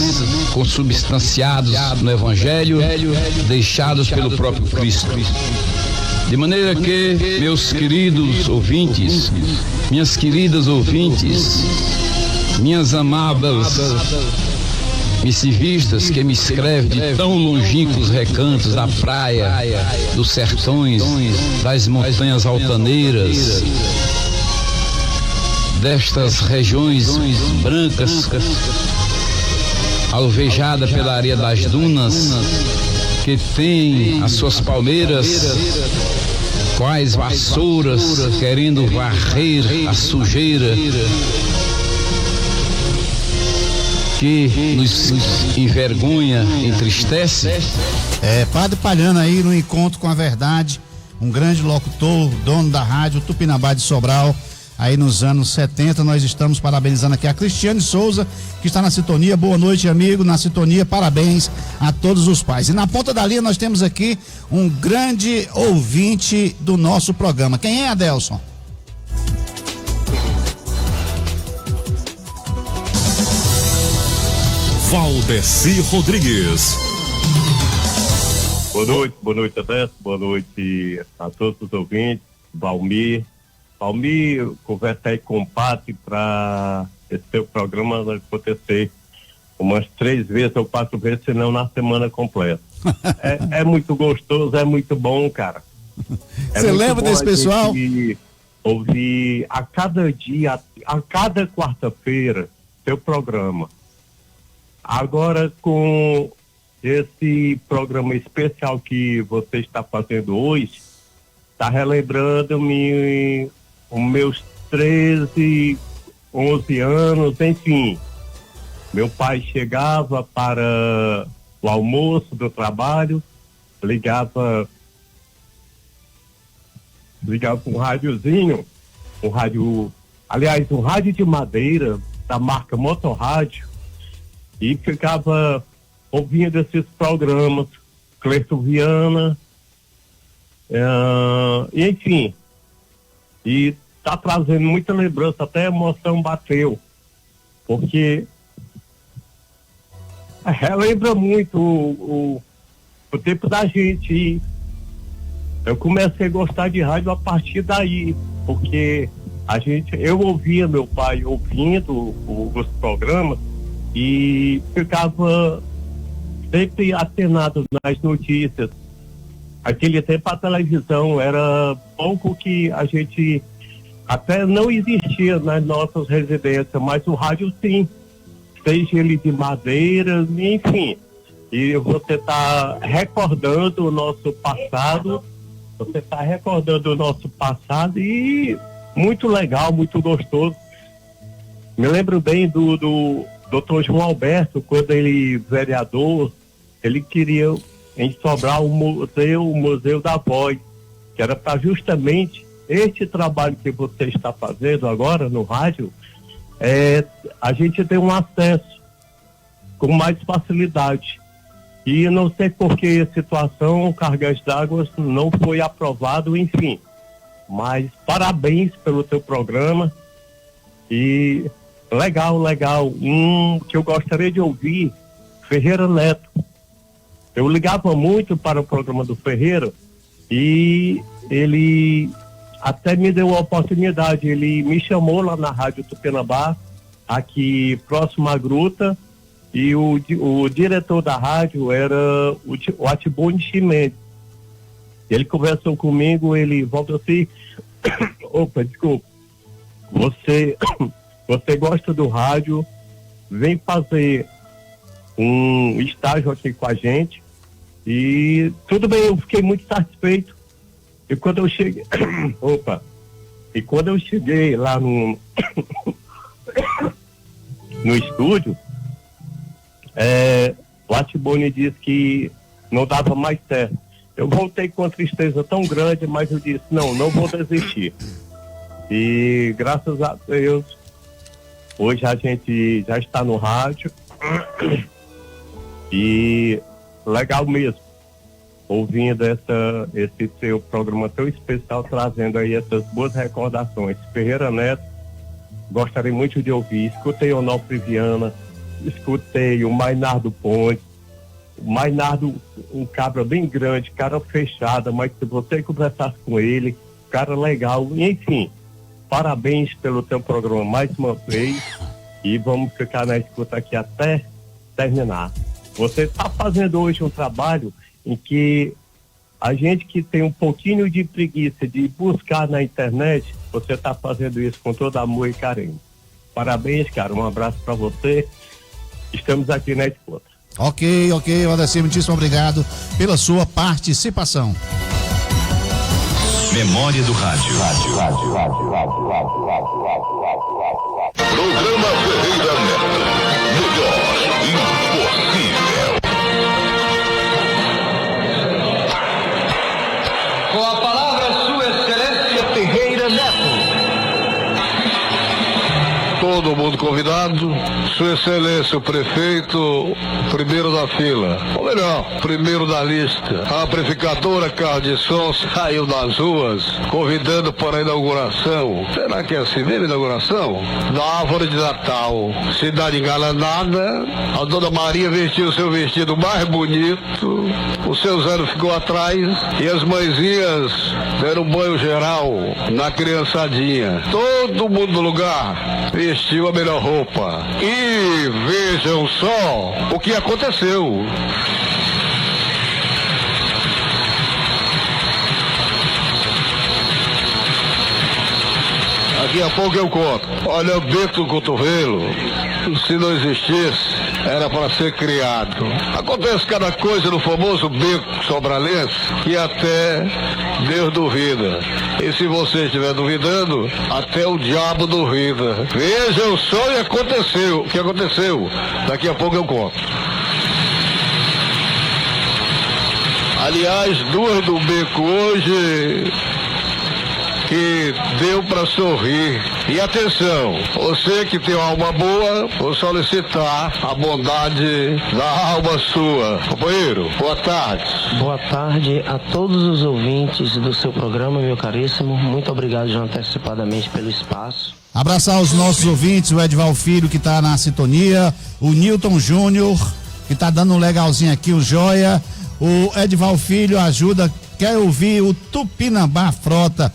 consubstanciados no Evangelho, deixados pelo próprio Cristo. De maneira que, meus queridos ouvintes, minhas queridas ouvintes, minhas amáveis missivistas que me escrevem de tão longínquos recantos da praia, dos sertões, das montanhas altaneiras, destas regiões brancas, alvejadas pela areia das dunas, que tem as suas palmeiras, quais vassouras, querendo varrer a sujeira que nos envergonha, entristece. Padre Palhano aí no Encontro com a Verdade, um grande locutor, dono da rádio Tupinambá de Sobral, aí nos anos 70. Nós estamos parabenizando aqui a Cristiane Souza, que está na sintonia. Boa noite, amigo, na sintonia. Parabéns a todos os pais. E na ponta da linha nós temos aqui um grande ouvinte do nosso programa. Quem é, Adelson? Valdeci Rodrigues. Boa noite, Adelson. Boa noite a todos os ouvintes. Valmir, conversei com o Pati para esse seu programa acontecer umas 3 vezes ou 4 vezes, senão na semana completa. É muito gostoso, é muito bom, cara. Você lembra desse pessoal? Ouvir a cada dia, a cada quarta-feira, seu programa. Agora, com esse programa especial que você está fazendo hoje, está relembrando-me os meus 13, 11 anos, enfim. Meu pai chegava para o almoço do trabalho, ligava um rádiozinho, um rádio de madeira, da marca Motorrádio, e ficava ouvindo esses programas, Cleiton Viana, enfim, e tá trazendo muita lembrança, até a emoção bateu, porque relembra muito o tempo da gente. Eu comecei a gostar de rádio a partir daí, porque eu ouvia meu pai ouvindo os programas e ficava sempre atenado nas notícias. Aquele tempo a televisão era pouco que a gente até não existia nas nossas residências, mas o rádio sim, seja ele de madeira, enfim. E você está recordando o nosso passado, e muito legal, muito gostoso. Me lembro bem do Dr. João Alberto, quando ele vereador, ele queria em Sobral o Museu da Voz, que era para justamente este trabalho que você está fazendo agora no rádio, a gente ter um acesso com mais facilidade. E não sei por que situação, o Cargas d'Água não foi aprovado, enfim. Mas parabéns pelo teu programa. E legal. Que eu gostaria de ouvir, Ferreira Neto. Eu ligava muito para o programa do Ferreira e ele até me deu a oportunidade. Ele me chamou lá na Rádio Tupinambá, aqui próximo à Gruta, e o diretor da rádio era o Atibone Chimenez. Ele conversou comigo, ele voltou assim, opa, desculpa, você gosta do rádio, vem fazer um estágio aqui com a gente. E tudo bem, eu fiquei muito satisfeito. E quando eu cheguei lá no estúdio, o Atibone disse que não dava mais certo. Eu voltei com uma tristeza tão grande, mas eu disse, não vou desistir. E graças a Deus, hoje a gente já está no rádio. E legal mesmo, ouvindo esse seu programa tão especial, trazendo aí essas boas recordações. Ferreira Neto, gostaria muito de ouvir. Escutei o Onofre Viana, escutei o Mainardo Pontes. O Mainardo, um cabra bem grande, cara fechada, mas se você conversasse com ele, cara legal, enfim, parabéns pelo teu programa mais uma vez, e vamos ficar na escuta aqui até terminar. Você está fazendo hoje um trabalho em que a gente que tem um pouquinho de preguiça de buscar na internet, você está fazendo isso com todo amor e carinho. Parabéns, cara, um abraço para você. Estamos aqui na escuta. Ok, Valdeci, muitíssimo obrigado pela sua participação. Memória do Rádio. Programa Ferreira Neto. Melhor impossível. Com a palavra, Sua Excelência Ferreira Neto. convidado, Sua Excelência, o prefeito, primeiro da fila, ou melhor, primeiro da lista. A amplificadora Carro de Som saiu das ruas, convidando para a inauguração. Será que é assim mesmo, inauguração? Da árvore de Natal. Cidade engalanada, a Dona Maria vestiu o seu vestido mais bonito, o seu Zé ficou atrás e as mãezinhas deram banho geral na criançadinha. Todo mundo no lugar vestiu a melhor roupa. E vejam só o que aconteceu. Daqui a pouco eu conto. Olha, o beco do cotovelo, se não existisse, era para ser criado. Acontece cada coisa no famoso beco sobralense que até Deus duvida. E se você estiver duvidando, até o diabo duvida. Vejam só o que aconteceu. Daqui a pouco eu conto. Aliás, duas do beco hoje que deu para sorrir. E atenção, você que tem uma alma boa, vou solicitar a bondade da alma sua. Companheiro, boa tarde. Boa tarde a todos os ouvintes do seu programa, meu caríssimo. Muito obrigado já antecipadamente pelo espaço. Abraçar os nossos ouvintes, o Edval Filho que está na sintonia, o Newton Júnior que está dando um legalzinho aqui, o Joia, o Edval Filho ajuda, quer ouvir o Tupinambá Frota.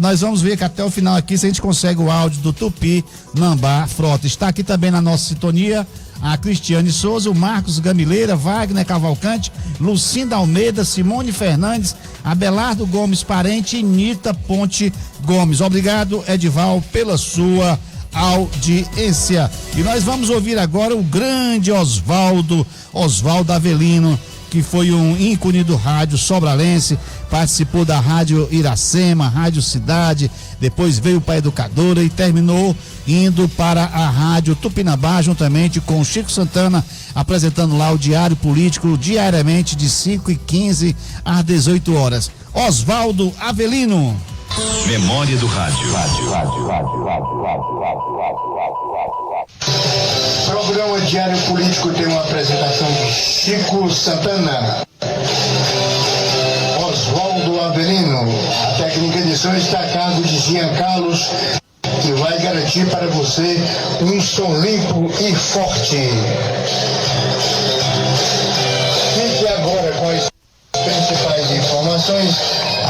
Nós vamos ver que até o final aqui se a gente consegue o áudio do Tupinambá Frota. Está aqui também na nossa sintonia a Cristiane Souza, o Marcos Gamileira, Wagner Cavalcante, Lucinda Almeida, Simone Fernandes, Abelardo Gomes Parente e Nita Ponte Gomes. Obrigado, Edval, pela sua audiência. E nós vamos ouvir agora o grande Oswaldo Avelino, que foi um ícone do rádio sobralense, participou da Rádio Iracema, Rádio Cidade, depois veio para a Educadora e terminou indo para a Rádio Tupinambá, juntamente com o Chico Santana, apresentando lá o Diário Político, diariamente de 5h15 às 18 horas. Oswaldo Avelino. Memória do Rádio. Programa Diário Político tem uma apresentação de Chico Santana. Oswaldo Avelino. A técnica de som está a cargo de Jean Carlos, que vai garantir para você um som limpo e forte. Fique agora com as principais informações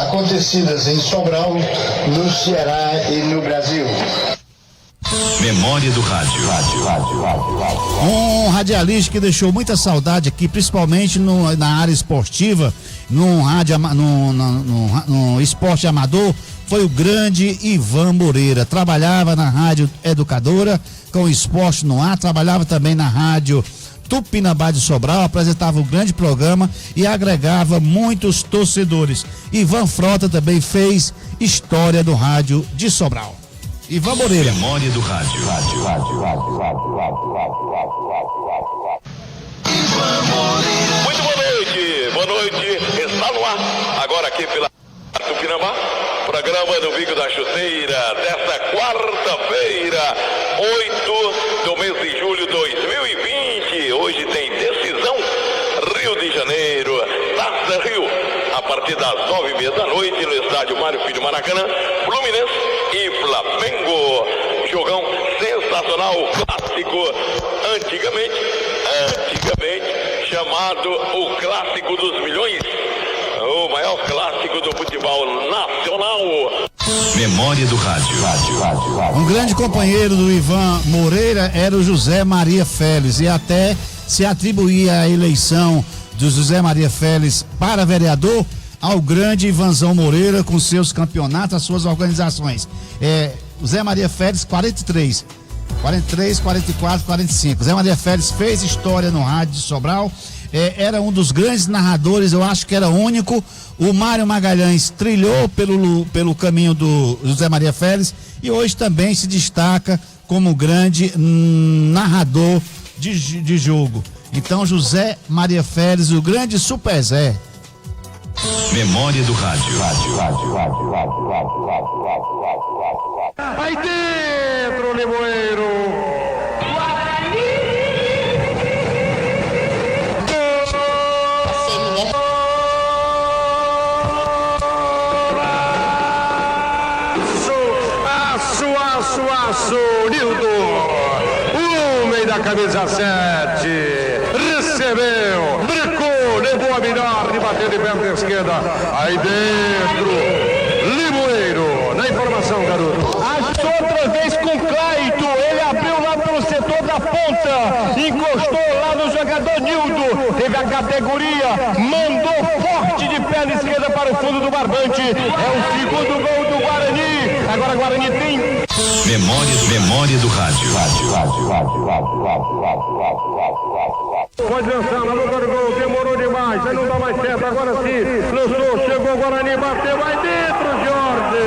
acontecidas em Sobral, no Ceará e no Brasil. Memória do Rádio. Um radialista que deixou muita saudade aqui, principalmente na área esportiva, no esporte amador, foi o grande Ivan Moreira. Trabalhava na Rádio Educadora com o esporte no ar, trabalhava também na Rádio Tupinambá de Sobral, apresentava um grande programa e agregava muitos torcedores. Ivan Frota também fez história do rádio de Sobral. Ivan Moreira. Memória do Rádio. Muito boa noite, está no ar, agora aqui pela Tupinambá, programa do Bico da Chuteira, desta quarta-feira, 8 do mês de julho de 2020, hoje tem decisão, Rio de Janeiro, Taça Rio, a partir das 9h30 da noite, no estádio Mário Filho Maracanã, Fluminense e Flamengo, jogão sensacional, clássico, antigamente chamado o Clássico dos Milhões, o maior clássico do futebol nacional. Memória do Rádio. Um grande companheiro do Ivan Moreira era o José Maria Félix, e até se atribuía a eleição do José Maria Félix para vereador ao grande Ivanzão Moreira, com seus campeonatos, as suas organizações. O Zé Maria Félix, 43, 44, 45. Zé Maria Félix fez história no rádio de Sobral, era um dos grandes narradores, eu acho que era único. O Mário Magalhães trilhou pelo caminho do José Maria Félix e hoje também se destaca como grande narrador de jogo. Então, José Maria Félix, o grande Super Zé. Memória do Rádio. Aí dentro, Limoeiro! Aço, Nildo. O homem da camisa 7. Recebeu, brincou, levou a melhor de bater de perna esquerda. Aí dentro, Limoeiro. Na informação, garoto. Achou outra vez com Cleito. Ele abriu lá pelo setor da ponta. Encostou lá no jogador Nildo. Teve a categoria. Mandou forte de perna esquerda para o fundo do barbante. É o segundo gol do Guarani. Agora o Guarani tem. Memória do rádio. Pode lançar, na boca do gol, demorou demais, aí não dá mais certo, agora sim, lançou, chegou o Guarani, bateu, vai dentro, Jorge!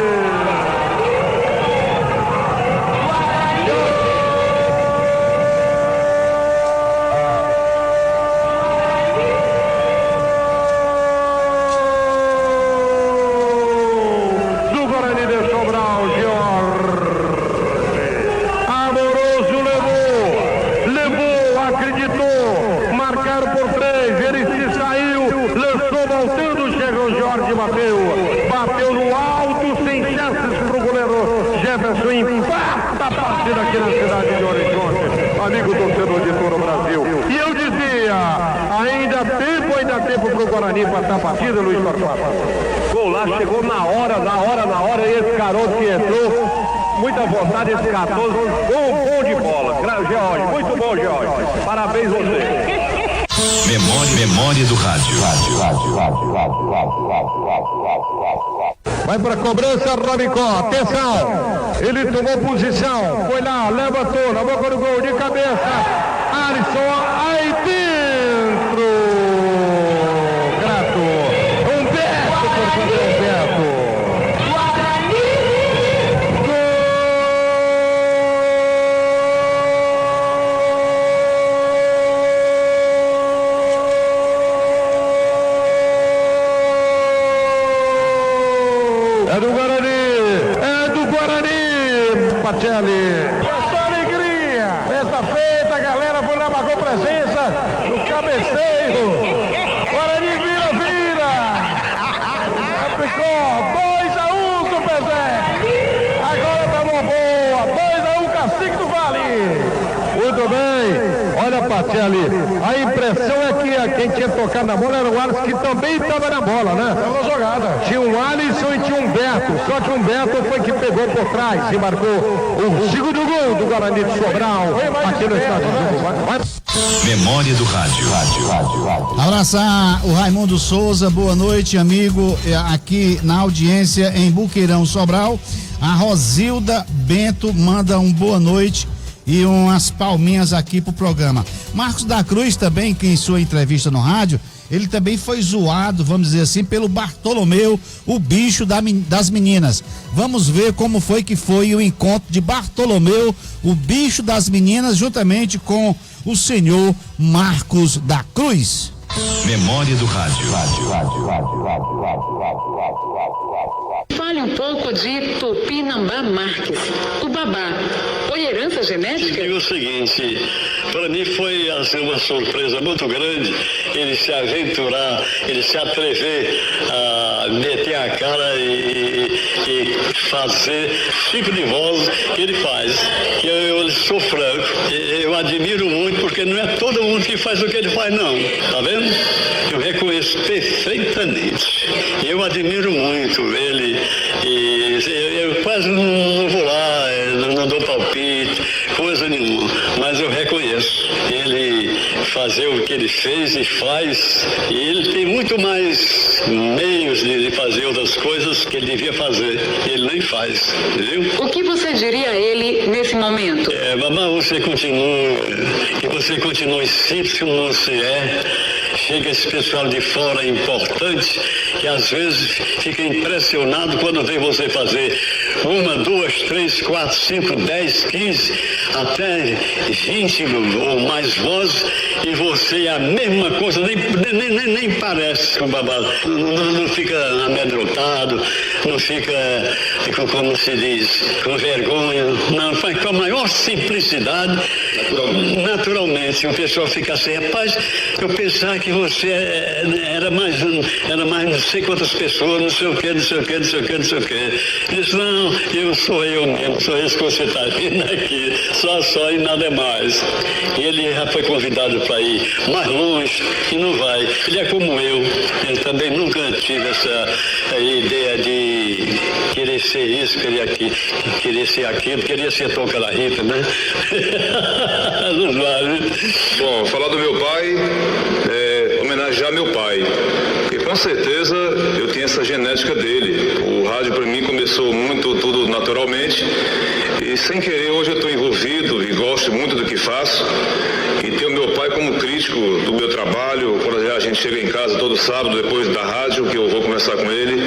Bateu no alto, sem chances pro goleiro Jefferson, empata a partida aqui na cidade de Horizonte, amigo torcedor de todo o Brasil. E eu dizia, ainda tempo pro Guarani empatar a partida, Luiz Torquato. Gol lá, chegou na hora, e esse garoto que entrou, muita vontade, esse 14, bom de bola. George, muito bom, George. Parabéns você. Memória do rádio. Vai para a cobrança, Rabicó. Atenção. Ele tomou posição. Foi lá, levantou. Na boca do gol de cabeça. Alisson. Aí dentro. Grato. Humberto, por Humberto. Essa alegria, essa feita, a galera foi lá, marcou presença no cabeceiro. Guarani vira. Ficou 2-1 com o Pezé. Agora tá uma boa, 2-1 Cacique do Vale. Muito bem, olha Patelli, a impressão é que quem tinha tocado na bola era o Alisson, que também estava na bola, né? Estava na jogada. Tinha o Alisson e tinha o Humberto, só que o Humberto foi que pegou por trás e marcou o segundo gol do Guarani de Sobral aqui no estádio. Memória do rádio. Abraçar o Raimundo Souza, boa noite, amigo, aqui na audiência em Buqueirão, Sobral. A Rosilda Bento manda um boa noite e umas palminhas aqui pro programa. Marcos da Cruz também, que em sua entrevista no rádio, ele também foi zoado, vamos dizer assim, pelo Bartolomeu, o bicho das meninas. Vamos ver como foi que foi o encontro de Bartolomeu, o bicho das meninas, juntamente com o senhor Marcos da Cruz. Memória do rádio. Fale um pouco de Tupinambá Marques, o babá. Foi herança genética? Eu digo o seguinte, para mim foi assim, uma surpresa muito grande ele se aventurar, ele se atrever a meter a cara e fazer o tipo de voz que ele faz. Eu sou franco, eu admiro muito, porque não é todo mundo que faz o que ele faz, não. Tá vendo? Eu reconheço perfeitamente. Eu admiro muito ele e eu quase não vou lá, não dou palpite, coisa nenhuma, mas eu reconheço ele fazer o que ele fez e faz, e ele tem muito mais meios de fazer outras coisas que ele devia fazer, ele nem faz, entendeu? O que você diria a ele nesse momento? Mamãe, você continue sempre como você é. Chega esse pessoal de fora importante que às vezes fica impressionado quando vê você fazer 1, 2, 3, 4, 5, 10, 15, até 20 ou mais vozes, e você é a mesma coisa, nem parece com babado. Não fica amedrontado, não fica, como se diz, com vergonha, não, faz com a maior simplicidade, naturalmente. O pessoal fica assim, rapaz, eu pensava que você era mais não sei quantas pessoas, não sei o que. Ele disse, não, Não, sou eu mesmo, sou esse que você está vendo aqui, só e nada mais. Ele já foi convidado para ir mais longe e não vai. Ele é como eu também nunca tive essa ideia de querer ser isso, querer ser aquilo, querer ser Tom da Rita, né? Não vale. Bom, falar do meu pai é homenagear meu pai. E com certeza eu tinha essa genética dele. O rádio para mim começou tudo naturalmente. E sem querer hoje eu estou envolvido e gosto muito do que faço. E tenho meu pai como crítico do meu trabalho. Quando a gente chega em casa todo sábado depois da rádio, que eu vou conversar com ele,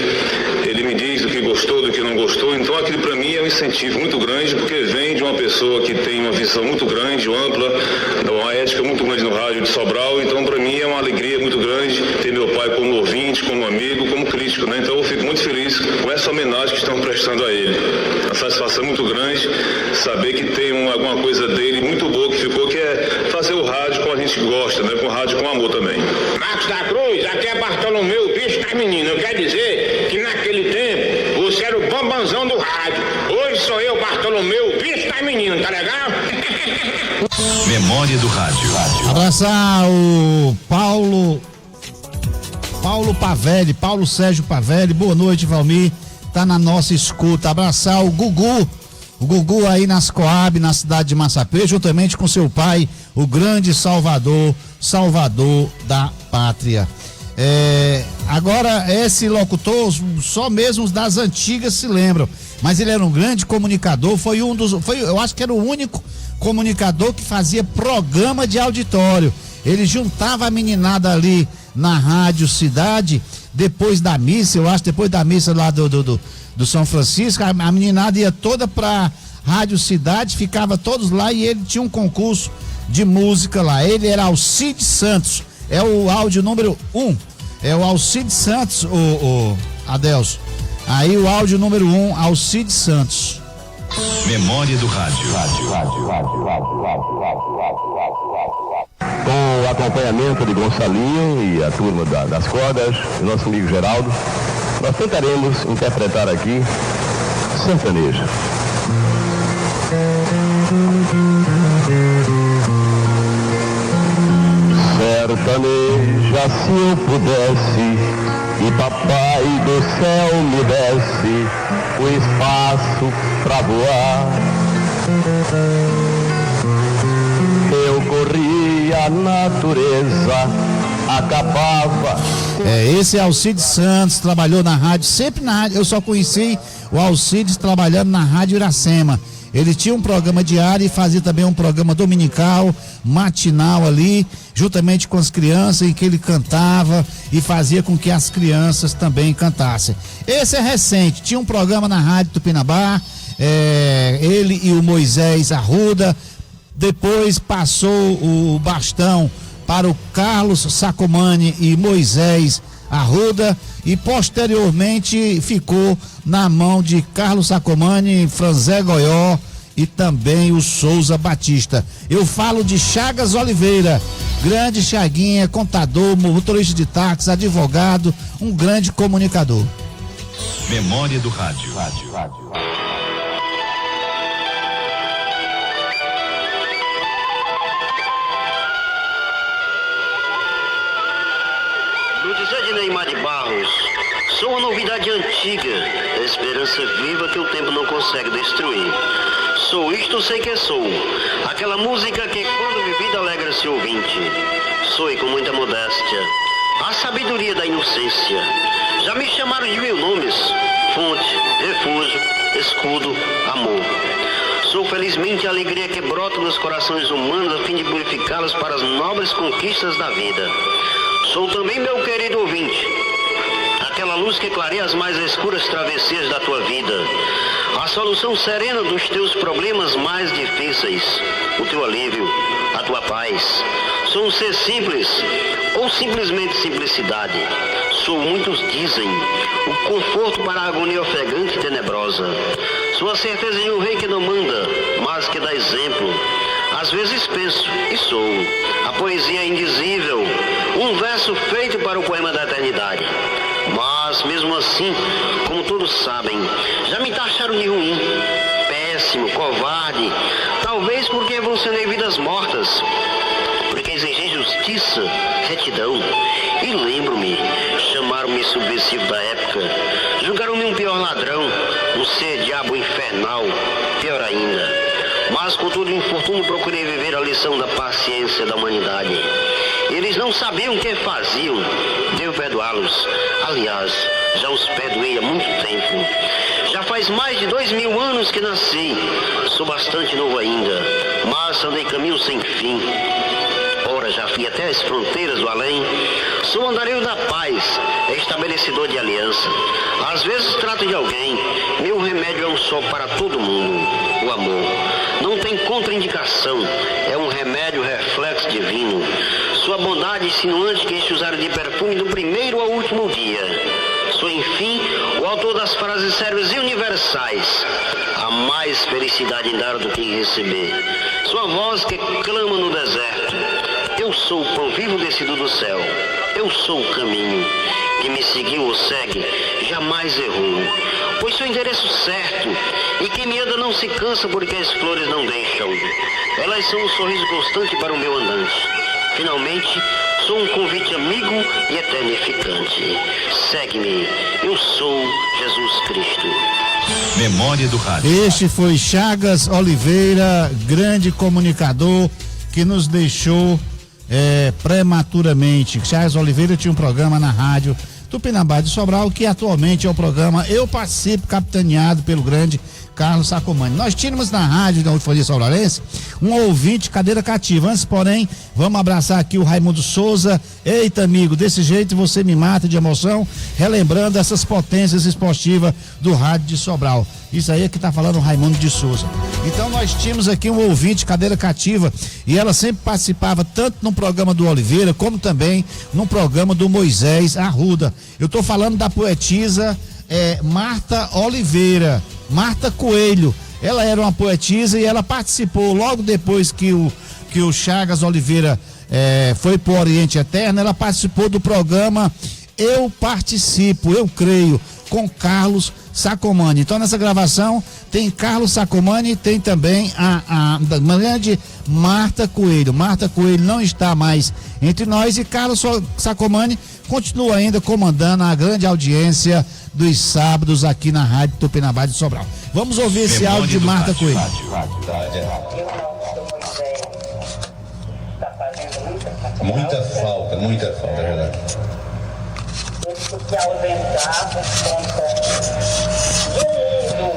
ele me diz do que gostou, do que não gostou. Então aquilo para mim é um incentivo muito grande, porque vem de uma pessoa que tem uma visão muito grande, ampla, uma ética muito grande no rádio de Sobral. Então para mim é uma alegria muito grande ter meu pai como ouvinte, como amigo, como crítico, né? Então eu fico muito feliz com essa homenagem que estão prestando a ele. A satisfação é muito grande saber que tem alguma coisa dele muito boa que ficou, que é fazer o rádio como a gente gosta, né? Com o rádio com amor também. Marcos da Cruz, aqui é Bartolomeu, bicho da menina. Quer dizer que naquele tempo você era o bambãozão do rádio. Hoje sou eu, Bartolomeu, bicho da menina, tá legal? Memória do rádio. Abraçar o Paulo Pavelli, Paulo Sérgio Pavelli. Boa noite, Valmir. Tá na nossa escuta. Abraçar o Gugu aí nas Coab, na cidade de Massapê, juntamente com seu pai, o grande Salvador da pátria. Agora, esse locutor, só mesmo os das antigas se lembram, mas ele era um grande comunicador, eu acho que era o único comunicador que fazia programa de auditório. Ele juntava a meninada ali na Rádio Cidade, depois da missa, depois da missa lá do São Francisco, a meninada ia toda pra Rádio Cidade, ficava todos lá e ele tinha um concurso de música lá. Ele era Alcide Santos, é o áudio número 1, é o Alcide Santos, o Adelso. Aí o áudio número 1, Alcide Santos. Memória do rádio. Com o acompanhamento de Gonçalinho e a turma das cordas, o nosso amigo Geraldo, nós tentaremos interpretar aqui sertanejo. Sertaneja, se eu pudesse, e papai do céu me desse o espaço pra voar, eu corria a natureza, acabava. Esse é Alcide Santos, trabalhou na rádio, sempre na rádio. Eu só conheci o Alcide trabalhando na Rádio Iracema. Ele tinha um programa diário e fazia também um programa dominical, matinal ali, juntamente com as crianças, em que ele cantava e fazia com que as crianças também cantassem. Esse é recente, tinha um programa na Rádio Tupinambá, ele e o Moisés Arruda. Depois passou o bastão para o Carlos Sacomani e Moisés Arruda, e posteriormente ficou na mão de Carlos Sacomani, Franzé Goió e também o Souza Batista. Eu falo de Chagas Oliveira, grande Chaguinha, contador, motorista de táxi, advogado, um grande comunicador. Memória do rádio. Neymar de Barros, sou uma novidade antiga, a esperança viva que o tempo não consegue destruir. Sou isto, sei que sou, aquela música que quando vivida alegra-se ouvinte. Sou com muita modéstia, a sabedoria da inocência. Já me chamaram de mil nomes, fonte, refúgio, escudo, amor. Sou felizmente a alegria que brota nos corações humanos a fim de purificá-los para as nobres conquistas da vida. Sou também, meu querido ouvinte, aquela luz que clareia as mais escuras travessias da tua vida, a solução serena dos teus problemas mais difíceis, o teu alívio, a tua paz. Sou um ser simples, ou simplesmente simplicidade. Sou, muitos dizem, o conforto para a agonia ofegante e tenebrosa. Sou a certeza de um rei que não manda, mas que dá exemplo. Às vezes penso, e sou, a poesia indizível, um verso feito para o poema da eternidade. Mas Mas mesmo assim, como todos sabem, já me taxaram de ruim, péssimo, covarde, talvez porque evolucionei vidas mortas, porque exigi justiça, retidão. E lembro-me, chamaram-me subversivo da época, julgaram-me um pior ladrão, um ser diabo infernal, pior ainda. Mas com todo o infortúnio procurei viver a lição da paciência da humanidade. Eles não sabiam o que faziam, devo perdoá-los. Aliás, já os perdoei há muito tempo. Já faz mais de 2000 anos que nasci, sou bastante novo ainda, mas andei caminho sem fim. Ora, já fui até as fronteiras do além, sou andarilho da paz, estabelecedor de aliança. Às vezes trato de alguém, meu remédio é um só para todo mundo, o amor. Não tem contraindicação, é um remédio reflexo divino. Sua bondade insinuante que enche os ares de perfume do primeiro ao último dia. Sou, enfim, o autor das frases sérias e universais. Há mais felicidade em dar do que em receber. Sua voz que clama no deserto. Eu sou o pão vivo descido do céu. Eu sou o caminho. Quem me seguiu ou segue jamais errou. Pois sou o endereço certo. E quem me anda não se cansa porque as flores não deixam. Elas são um sorriso constante para o meu andante. Finalmente, sou um convite amigo e eternificante. Segue-me. Eu sou Jesus Cristo. Memória do rádio. Este foi Chagas Oliveira, grande comunicador que nos deixou prematuramente. Chagas Oliveira tinha um programa na rádio Tupinambá de Sobral, que atualmente é o programa Eu Participo, capitaneado pelo grande Carlos Sacomani. Nós tínhamos na rádio da Unifonia Sobralense um ouvinte cadeira cativa. Antes, porém, vamos abraçar aqui o Raimundo Souza. Eita, amigo, desse jeito você me mata de emoção, relembrando essas potências esportivas do rádio de Sobral. Isso aí é que tá falando o Raimundo de Souza. Então nós tínhamos aqui um ouvinte cadeira cativa e ela sempre participava tanto no programa do Oliveira como também no programa do Moisés Arruda. Eu tô falando da poetisa Marta Oliveira, Marta Coelho. Ela era uma poetisa e ela participou logo depois que o Chagas Oliveira foi pro Oriente Eterno. Ela participou do programa Eu Participo, Eu Creio, com Carlos Sacomani. Então nessa gravação tem Carlos Sacomani e tem também a grande Marta Coelho. Marta Coelho não está mais entre nós e Carlos Sacomani continua ainda comandando a grande audiência dos sábados aqui na Rádio Tupinambá de Sobral. Vamos ouvir esse áudio de Marta Coelho. Muita falta, é verdade. Se ausentar por conta de um mundo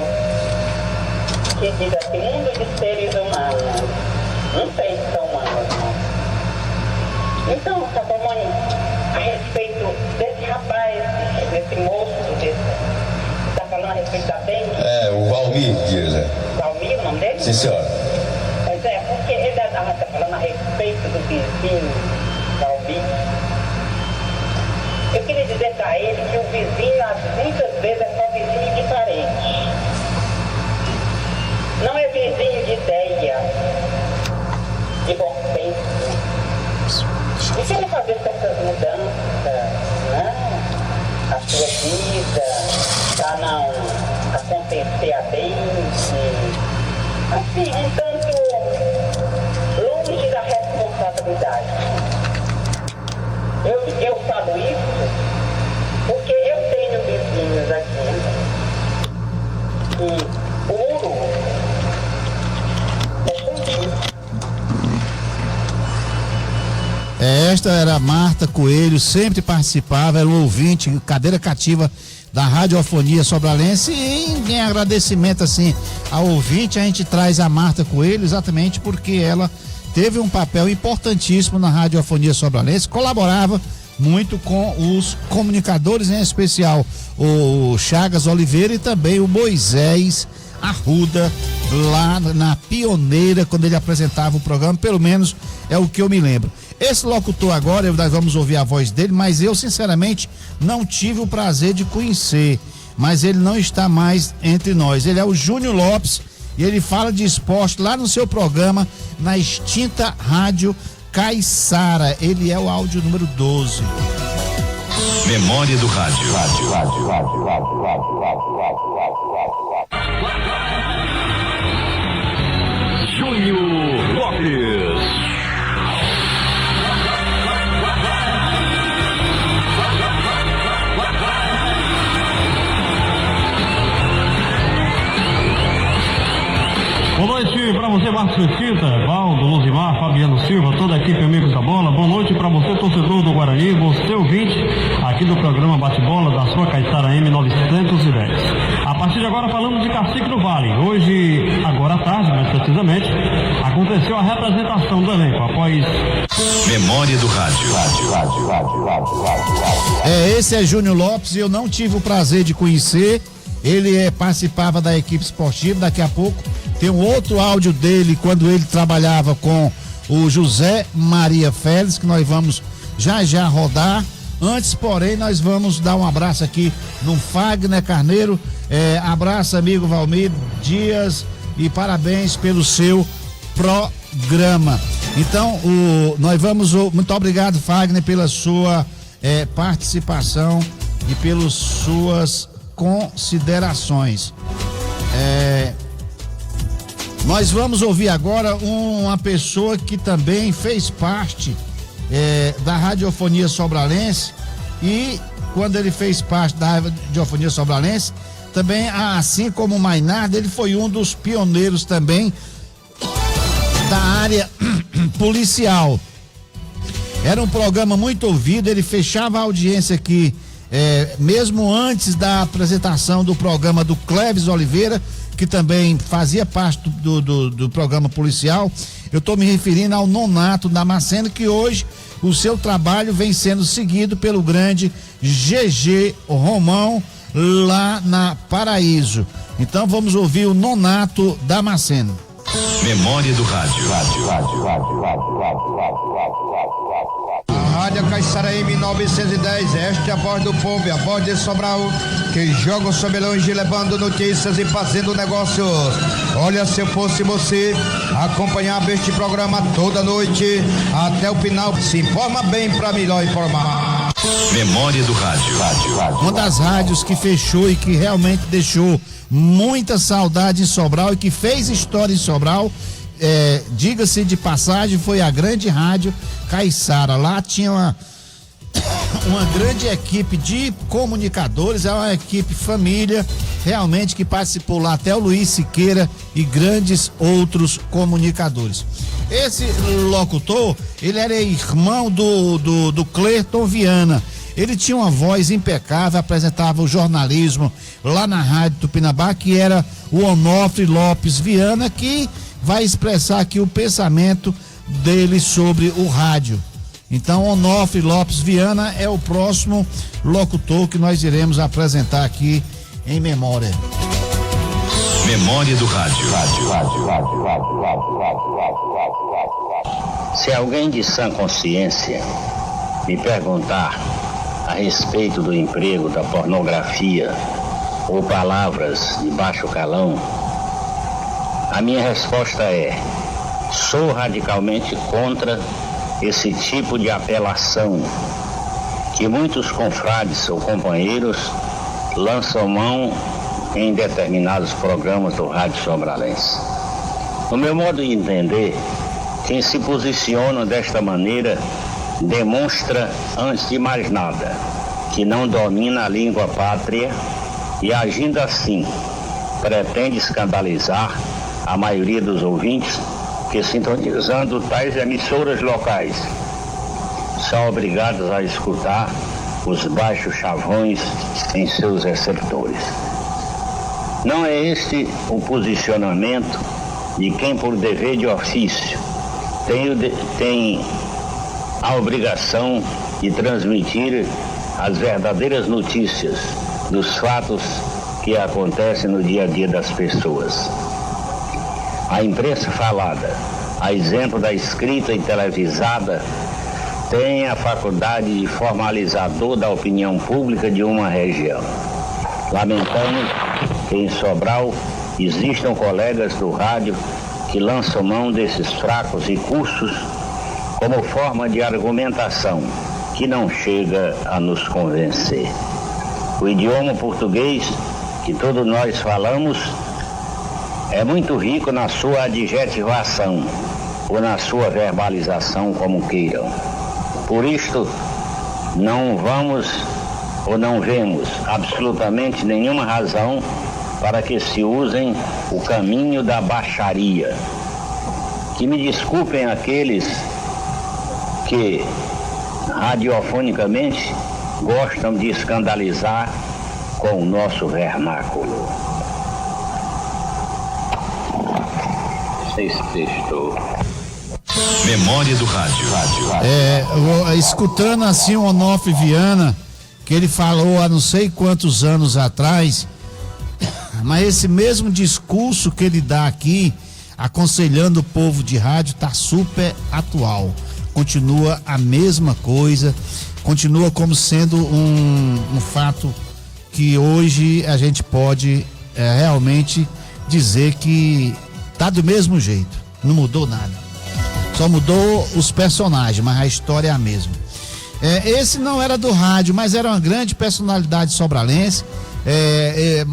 que diz assim, mundo de seres humanos. Não sei se são humanos, não. Então, Sacomani, a respeito desse rapaz, desse moço, está falando a respeito da bem? O Valmir diz, Valmir, o nome dele? Sim, senhora. Pois porque ele está falando a respeito do vizinho, Valmir. Eu queria dizer para ele que o vizinho, muitas vezes, é só vizinho de parente. Não é vizinho de ideia, de bom senso. E se ele fazer essas mudanças, né? A sua vida, para não acontecer a bem, assim, um tanto longe da responsabilidade. Eu falo isso porque eu tenho vizinhos aqui e o muro é contigo. Esta era a Marta Coelho, sempre participava, era um ouvinte, cadeira cativa da Radiofonia Sobralense, e em agradecimento assim ao ouvinte, a gente traz a Marta Coelho exatamente porque ela teve um papel importantíssimo na Radiofonia Sobralense, colaborava muito com os comunicadores, em especial o Chagas Oliveira e também o Moisés Arruda, lá na Pioneira, quando ele apresentava o programa, pelo menos é o que eu me lembro. Esse locutor agora, nós vamos ouvir a voz dele, mas eu sinceramente não tive o prazer de conhecer, mas ele não está mais entre nós. Ele é o Júnior Lopes e ele fala de esporte lá no seu programa, na extinta Rádio Caiçara. Ele é o áudio número 12. Memória do Rádio. Júnior Lopes. Boa noite para você, Marcos Mesquita, Valdo, Luzimar, Fabiano Silva, toda a equipe Amigos da Bola. Boa noite para você, torcedor do Guarani, você ouvinte aqui do programa Bate-Bola da sua Caiçara M910. A partir de agora falamos de Cacique do Vale. Hoje, agora à tarde, mais precisamente, aconteceu a representação do elenco após... Memória do Rádio. Esse é Júnior Lopes e eu não tive o prazer de conhecer. Ele participava da equipe esportiva. Daqui a pouco tem um outro áudio dele quando ele trabalhava com o José Maria Félix, que nós vamos já rodar. Antes, porém, nós vamos dar um abraço aqui no Fagner Carneiro. Abraço, amigo Valmir Dias, e parabéns pelo seu programa. Então, nós vamos... Muito obrigado, Fagner, pela sua participação e pelas suas considerações. Nós vamos ouvir agora uma pessoa que também fez parte da radiofonia sobralense, e quando ele fez parte da radiofonia sobralense, também, assim como o Mainardo, ele foi um dos pioneiros também da área policial. Era um programa muito ouvido, ele fechava a audiência aqui, mesmo antes da apresentação do programa do Cleves Oliveira, que também fazia parte do programa policial. Eu estou me referindo ao Nonato Damasceno, que hoje o seu trabalho vem sendo seguido pelo grande GG Romão, lá na Paraíso. Então vamos ouvir o Nonato Damasceno. Memória do Rádio. Rádio Caiçara M910, esta é a voz do povo, a voz de Sobral, que joga sob longe, levando notícias e fazendo negócios. Olha, se eu fosse você, acompanhava este programa toda noite, até o final, se informa bem para melhor informar. Memória do Rádio. Uma das rádios que fechou e que realmente deixou muita saudade em Sobral e que fez história em Sobral, diga-se de passagem, foi a grande rádio Caiçara. Lá tinha uma grande equipe de comunicadores, é uma equipe família, realmente, que participou lá, até o Luiz Siqueira e grandes outros comunicadores. Esse locutor, ele era irmão do Clerton Viana. Ele tinha uma voz impecável, apresentava o jornalismo lá na Rádio Tupinambá, que era o Onofre Lopes Viana, que vai expressar aqui o pensamento dele sobre o rádio. Então, Onofre Lopes Viana é o próximo locutor que nós iremos apresentar aqui em memória. Memória do Rádio. Se alguém de sã consciência me perguntar a respeito do emprego da pornografia ou palavras de baixo calão, a minha resposta é: sou radicalmente contra esse tipo de apelação que muitos confrades ou companheiros lançam mão em determinados programas do Rádio Sobralense. No meu modo de entender, quem se posiciona desta maneira demonstra, antes de mais nada, que não domina a língua pátria e, agindo assim, pretende escandalizar a maioria dos ouvintes que, sintonizando tais emissoras locais, são obrigados a escutar os baixos chavões em seus receptores. Não é este o posicionamento de quem, por dever de ofício, tem a obrigação de transmitir as verdadeiras notícias dos fatos que acontecem no dia a dia das pessoas. A imprensa falada, a exemplo da escrita e televisada, tem a faculdade de formalizador da opinião pública de uma região. Lamentamos que em Sobral existam colegas do rádio que lançam mão desses fracos recursos como forma de argumentação que não chega a nos convencer. O idioma português, que todos nós falamos, é muito rico na sua adjetivação ou na sua verbalização, como queiram. Por isto, não vamos ou não vemos absolutamente nenhuma razão para que se usem o caminho da baixaria. Que me desculpem aqueles que, radiofonicamente, gostam de escandalizar com o nosso vernáculo. Sextou. Memória do rádio. Escutando assim o Onofre Viana, que ele falou há não sei quantos anos atrás, mas esse mesmo discurso que ele dá aqui, aconselhando o povo de rádio, tá super atual. Continua a mesma coisa, continua como sendo um fato que hoje a gente pode realmente dizer que tá do mesmo jeito, não mudou nada. Só mudou os personagens, mas a história é a mesma. Esse não era do rádio, mas era uma grande personalidade sobralense.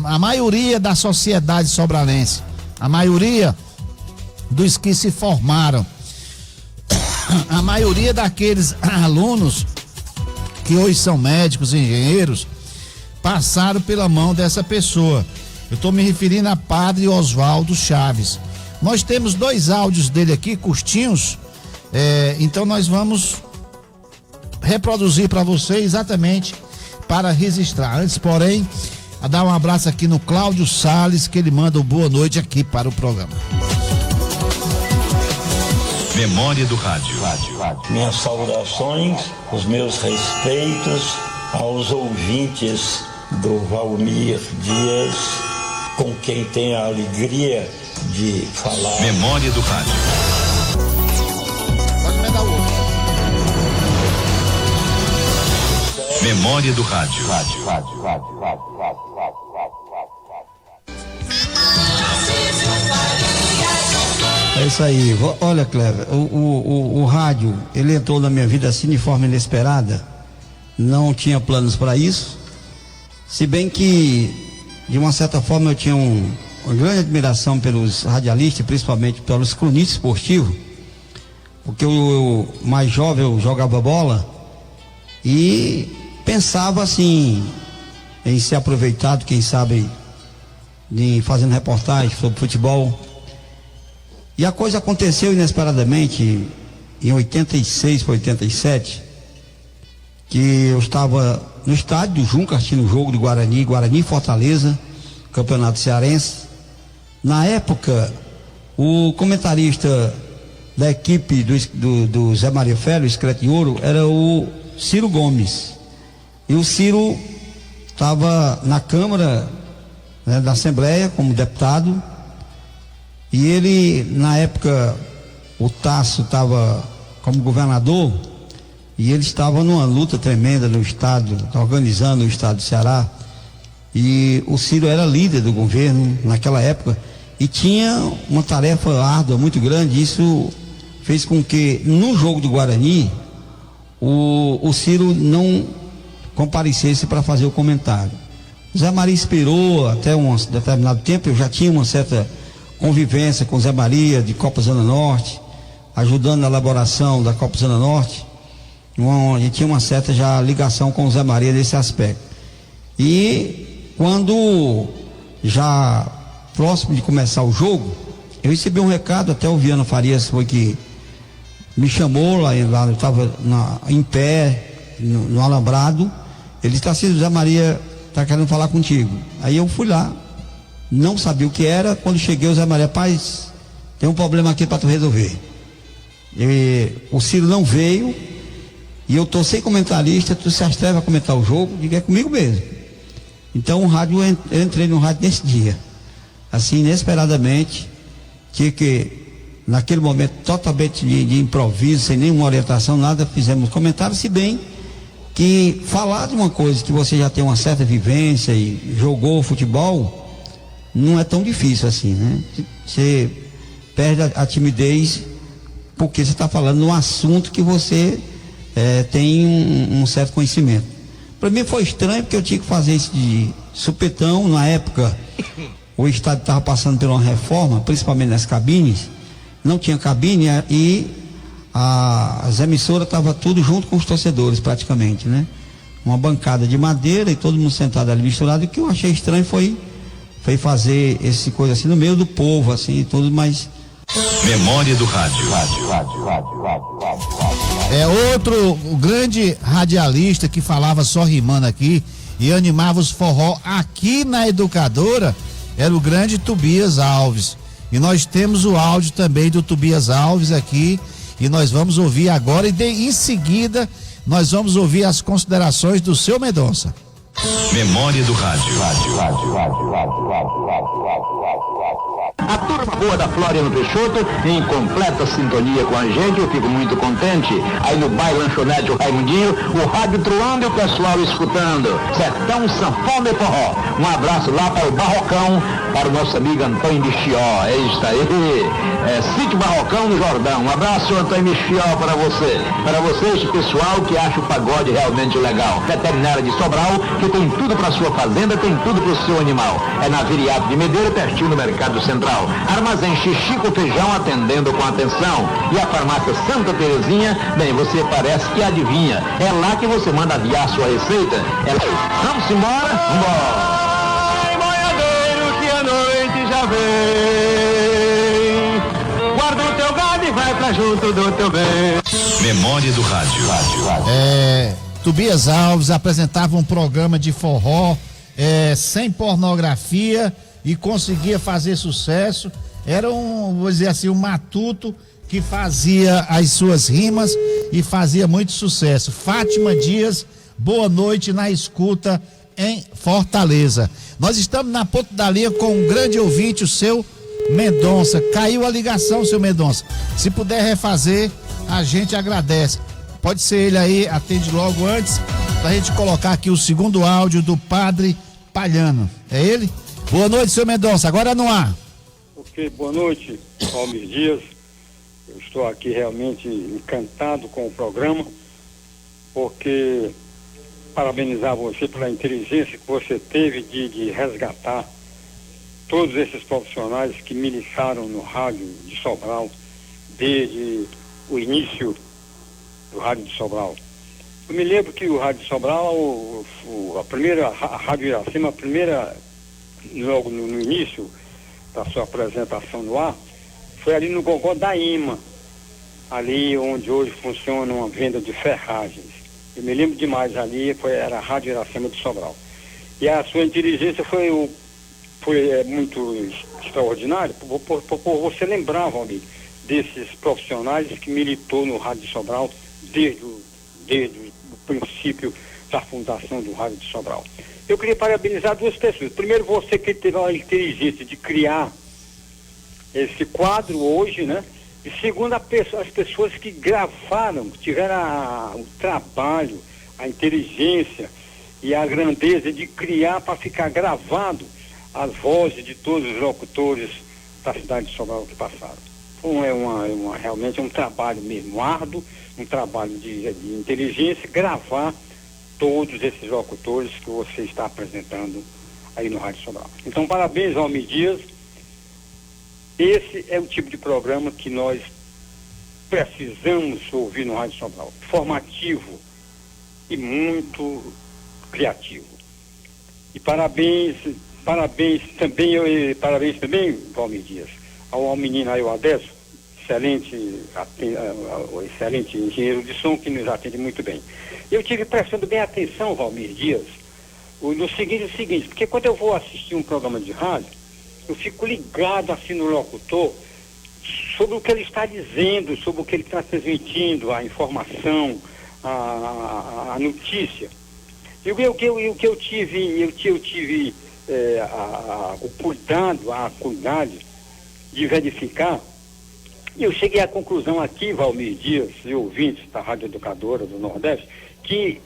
A maioria da sociedade sobralense, a maioria dos que se formaram, a maioria daqueles alunos que hoje são médicos, engenheiros, passaram pela mão dessa pessoa. Eu estou me referindo a Padre Oswaldo Chaves. Nós temos 2 áudios dele aqui, curtinhos, então nós vamos reproduzir para você exatamente para registrar. Antes, porém, a dar um abraço aqui no Cláudio Salles, que ele manda um boa noite aqui para o programa. Memória do rádio. Minhas saudações, os meus respeitos aos ouvintes do Valmir Dias, com quem tenho a alegria de falar. Memória do rádio. Memória do rádio. É isso aí. Olha, Cleber, o rádio, ele entrou na minha vida assim de forma inesperada. Não tinha planos para isso. Se bem que, de uma certa forma, eu tinha uma grande admiração pelos radialistas, principalmente pelos cronistas esportivos, porque eu mais jovem, eu jogava bola e pensava assim em ser aproveitado, quem sabe, fazendo reportagem sobre futebol. E a coisa aconteceu inesperadamente em 86 para 87, que eu estava no estádio do Junca assistindo o jogo do Guarani e Fortaleza, Campeonato Cearense. Na época, o comentarista da equipe do Zé Maria Ferro, Escrete de Ouro, era o Ciro Gomes. E o Ciro estava na Câmara, né, da Assembleia como deputado. E ele, na época, o Tasso estava como governador e ele estava numa luta tremenda no estado, organizando o estado do Ceará. E o Ciro era líder do governo naquela época e tinha uma tarefa árdua muito grande. Isso fez com que no jogo do Guarani o Ciro não comparecesse para fazer o comentário. Zé Maria esperou até um determinado tempo. Eu já tinha uma certa convivência com Zé Maria de Copa Zona Norte, ajudando na elaboração da Copa Zona Norte. A gente tinha uma certa já ligação com o Zé Maria nesse aspecto. E quando já próximo de começar o jogo, eu recebi um recado, até o Viana Farias foi que me chamou lá eu estava em pé no alambrado. Ele disse assim: Zé Maria está querendo falar contigo. Aí eu fui lá, não sabia o que era. Quando cheguei, o Zé Maria: Paz, tem um problema aqui para tu resolver. O Ciro não veio e eu estou sem comentarista, tu se atreve a comentar o jogo? Diga, é comigo mesmo. Então eu entrei no rádio nesse dia, assim, inesperadamente, que naquele momento totalmente de improviso, sem nenhuma orientação, nada, fizemos comentário, se bem que falar de uma coisa que você já tem uma certa vivência e jogou futebol, não é tão difícil assim, né? Você perde a timidez porque você está falando de um assunto que você tem um certo conhecimento. Para mim foi estranho, porque eu tinha que fazer isso de supetão. Na época, o estado estava passando por uma reforma, principalmente nas cabines. Não tinha cabine e as emissoras estavam tudo junto com os torcedores, praticamente, né? Uma bancada de madeira e todo mundo sentado ali misturado. E o que eu achei estranho foi fazer esse coisa assim no meio do povo, assim, e tudo, mas... Memória do rádio. Outro grande radialista que falava só rimando aqui e animava os forró aqui na Educadora era o grande Tobias Alves. E nós temos o áudio também do Tobias Alves aqui e nós vamos ouvir agora e em seguida nós vamos ouvir as considerações do seu Mendonça. Memória do rádio. A turma boa da Floriano Peixoto, em completa sintonia com a gente, eu fico muito contente. Aí no bairro Lanchonete o Raimundinho, o rádio truando e o pessoal escutando. Sertão, sanfona e forró. Um abraço lá para o Barrocão, para o nosso amigo Antônio Michió. É isso aí. Sítio Barrocão no Jordão. Um abraço, Antônio Michió, para você. Para você, esse pessoal que acha o pagode realmente legal. Veterinária de Sobral, que tem tudo para sua fazenda, tem tudo para o seu animal. É na Viriato de Medeira, pertinho do Mercado Central. Armazém Xixico Feijão, atendendo com atenção. E a farmácia Santa Terezinha, bem, você parece que adivinha. É lá que você manda aviar sua receita. Vamos embora? Vambora! Ai, boiadeiro, que a noite já vem. Guarda o teu gado e vai pra junto do teu bem. Memória do rádio. Tobias Alves apresentava um programa de forró sem pornografia e conseguia fazer sucesso. Era vou dizer assim, um matuto que fazia as suas rimas e fazia muito sucesso. Fátima Dias, boa noite na escuta em Fortaleza. Nós estamos na ponta da linha com um grande ouvinte, o seu Mendonça. Caiu a ligação, seu Mendonça. Se puder refazer, a gente agradece. Pode ser ele aí, atende logo antes, pra gente colocar aqui o segundo áudio do Padre Palhano. É ele? Boa noite, seu Mendonça, agora no ar. Ok, boa noite, Almir Dias. Eu estou aqui realmente encantado com o programa, porque parabenizar você pela inteligência que você teve de resgatar todos esses profissionais que militaram no rádio de Sobral desde o início do rádio de Sobral. Eu me lembro que o rádio de Sobral, a Rádio Iracema, a primeira, logo no início da sua apresentação no ar, foi ali no Gogó da Ima, ali onde hoje funciona uma venda de ferragens. Eu me lembro demais ali, era a Rádio Iracema de Sobral. E a sua inteligência foi muito extraordinária, por você lembrar, Valmir, desses profissionais que militou no rádio de Sobral desde o princípio da fundação do rádio de Sobral. Eu queria parabenizar duas pessoas. Primeiro, você que teve a inteligência de criar esse quadro hoje, né? E segundo, as pessoas que gravaram, que tiveram o trabalho, a inteligência e a grandeza de criar para ficar gravado as vozes de todos os locutores da cidade de Sobral que passaram. Então realmente é um trabalho mesmo árduo, um trabalho de inteligência, gravar todos esses locutores que você está apresentando aí no Rádio Sobral. Então, parabéns, Almir Dias. Esse é o tipo de programa que nós precisamos ouvir no Rádio Sobral. Formativo e muito criativo. E parabéns também, Almir Dias, ao menino aí, o Adesso, excelente engenheiro de som que nos atende muito bem. Eu tive prestando bem atenção, Valmir Dias, no seguinte, porque quando eu vou assistir um programa de rádio, eu fico ligado assim no locutor sobre o que ele está dizendo, sobre o que ele está transmitindo, a informação, a notícia. E o que eu tive o cuidado, a cuidade de verificar. E eu cheguei à conclusão aqui, Valmir Dias e ouvintes da Rádio Educadora do Nordeste, que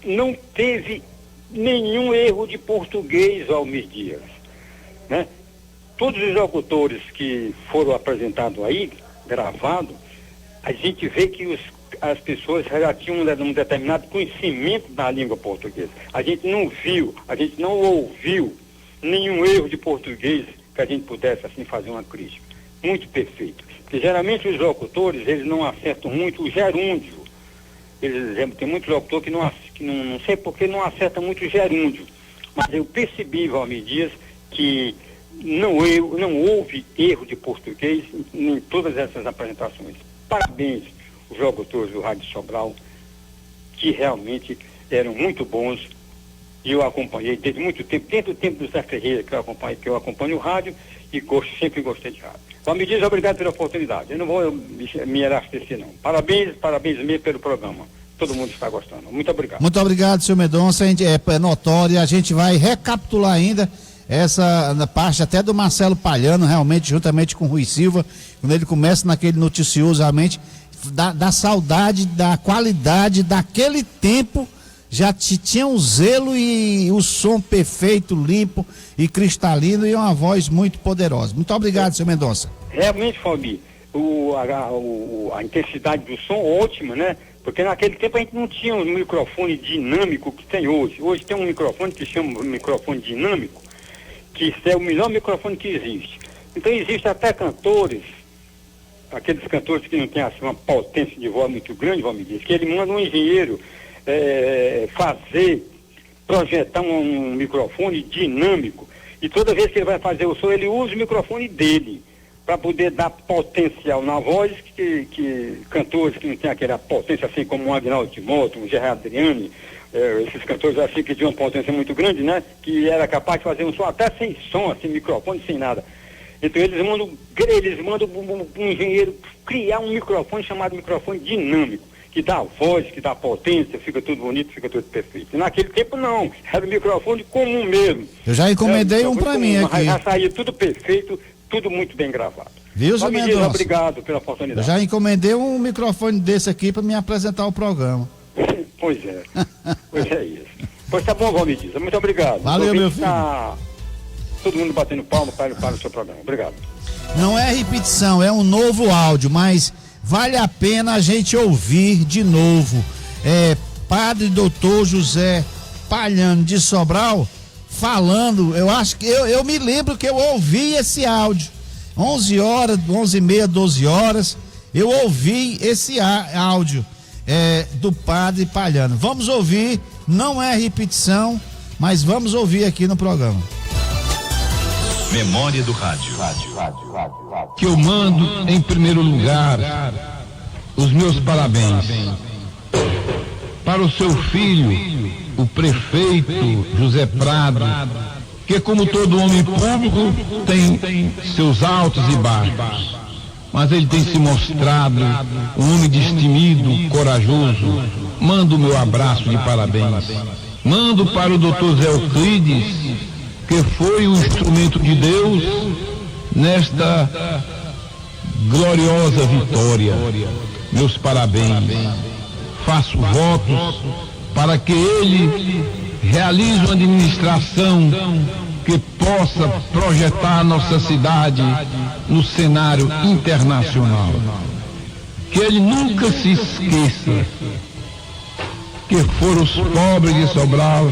não teve nenhum erro de português, Valmir Dias, né? Todos os locutores que foram apresentados aí, gravados, a gente vê que as pessoas já tinham um determinado conhecimento da língua portuguesa. A gente não viu, a gente não ouviu nenhum erro de português que a gente pudesse assim fazer uma crítica. Muito perfeito. Porque geralmente os locutores, eles não acertam muito o gerúndio. Tem muitos locutores que não sei por que não acertam muito o gerúndio. Mas eu percebi, Valmir Dias, que não houve erro de português em todas essas apresentações. Parabéns os locutores do Rádio Sobral, que realmente eram muito bons, e eu acompanhei desde muito tempo, desde o tempo do Zé Ferreira, que eu acompanho o rádio e sempre gostei de rádio. Valmir Dias, obrigado pela oportunidade. Eu não vou me erastecer, não. Parabéns mesmo pelo programa. Todo mundo está gostando. Muito obrigado. Muito obrigado, senhor Mendonça. É notório, a gente vai recapitular ainda essa parte até do Marcelo Palhano, realmente, juntamente com o Rui Silva, quando ele começa naquele noticioso, realmente, da saudade, da qualidade daquele tempo, já tinha um zelo e o som perfeito, limpo e cristalino e uma voz muito poderosa. Muito obrigado, senhor Mendonça. Realmente, Fabi, a intensidade do som ótima, né? Porque naquele tempo a gente não tinha um microfone dinâmico que tem hoje. Hoje tem um microfone que chama microfone dinâmico, que é o melhor microfone que existe. Então existem até cantores, aqueles cantores que não têm assim, uma potência de voz muito grande, Valmir Dias, que ele manda um engenheiro projetar um microfone dinâmico, e toda vez que ele vai fazer o som, ele usa o microfone dele, para poder dar potencial na voz, que cantores que não tem aquela potência, assim como o Agnaldo Timóteo, o Gerardo Adriani, esses cantores assim que tinham uma potência muito grande, né? Que era capaz de fazer um som até sem som, assim, microfone, sem nada. Então eles mandam um engenheiro criar um microfone chamado microfone dinâmico, que dá voz, que dá potência, fica tudo bonito, fica tudo perfeito. E naquele tempo não, era um microfone comum mesmo. Eu já encomendei um para mim aqui. Já saía tudo perfeito, tudo muito bem gravado. Viu, senhor Mendonça? Obrigado pela oportunidade. Eu já encomendei um microfone desse aqui para me apresentar o programa. Pois é. Pois é isso. Pois tá bom, Valmir Dias. Muito obrigado. Valeu, meu filho. Todo mundo batendo palma para o seu programa. Obrigado. Não é repetição, é um novo áudio, mas vale a pena a gente ouvir de novo. Padre Doutor José Palhano de Sobral falando, eu acho que eu me lembro que eu ouvi esse áudio 11 horas, 11h30, 12 horas, eu ouvi esse áudio do Padre Palhano. Vamos ouvir, não é repetição, mas vamos ouvir aqui no programa. Memória do Rádio. Que eu mando em primeiro lugar os meus parabéns para o seu filho, o prefeito José Prado, que como todo homem público tem seus altos e baixos, mas ele tem se mostrado um homem destemido, corajoso. Mando o meu abraço de parabéns. Mando para o doutor Zé Euclides, que foi o instrumento de Deus nesta gloriosa vitória. Meus parabéns. Faço votos para que ele realize uma administração que possa projetar nossa cidade no cenário internacional. Que ele nunca se esqueça que foram os pobres de Sobral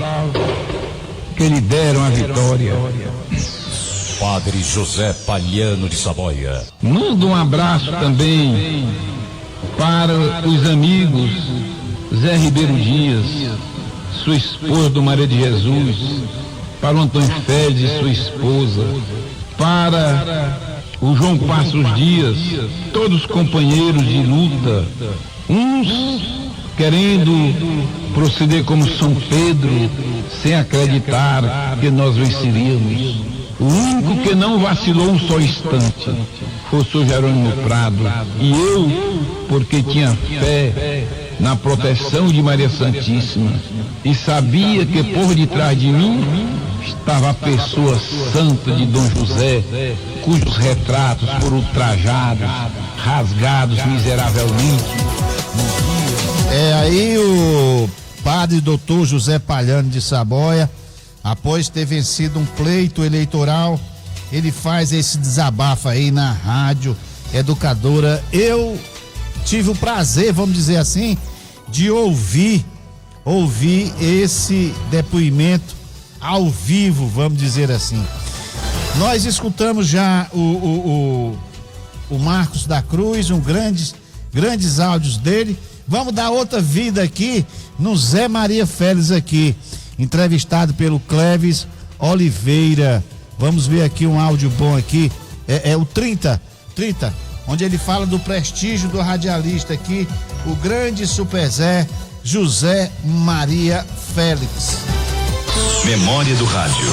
que lhe deram a vitória. Padre José Palhano de Saboia. Mando um abraço também para os amigos Zé Ribeiro Dias, sua esposa do Maria de Jesus, para o Antônio Félix e sua esposa, para o João Passos Dias, todos os companheiros de luta, uns querendo proceder como São Pedro, sem acreditar que nós venceríamos. O único que não vacilou um só instante foi o Sr. Jerônimo Prado. E eu, porque tinha fé na proteção de Maria Santíssima e sabia que por detrás de mim estava a pessoa santa de Dom José, cujos retratos foram ultrajados, rasgados miseravelmente. Aí o Padre Doutor José Palhano de Saboia, após ter vencido um pleito eleitoral, ele faz esse desabafo aí na rádio educadora. Eu tive o prazer, vamos dizer assim, de ouvir esse depoimento ao vivo, vamos dizer assim. Nós escutamos já o Marcos da Cruz, grandes áudios dele. Vamos dar outra vida aqui no Zé Maria Félix aqui, entrevistado pelo Cleves Oliveira. Vamos ver aqui um áudio bom aqui, é o 30, onde ele fala do prestígio do radialista aqui, o grande Super Zé, José Maria Félix. Memória do Rádio.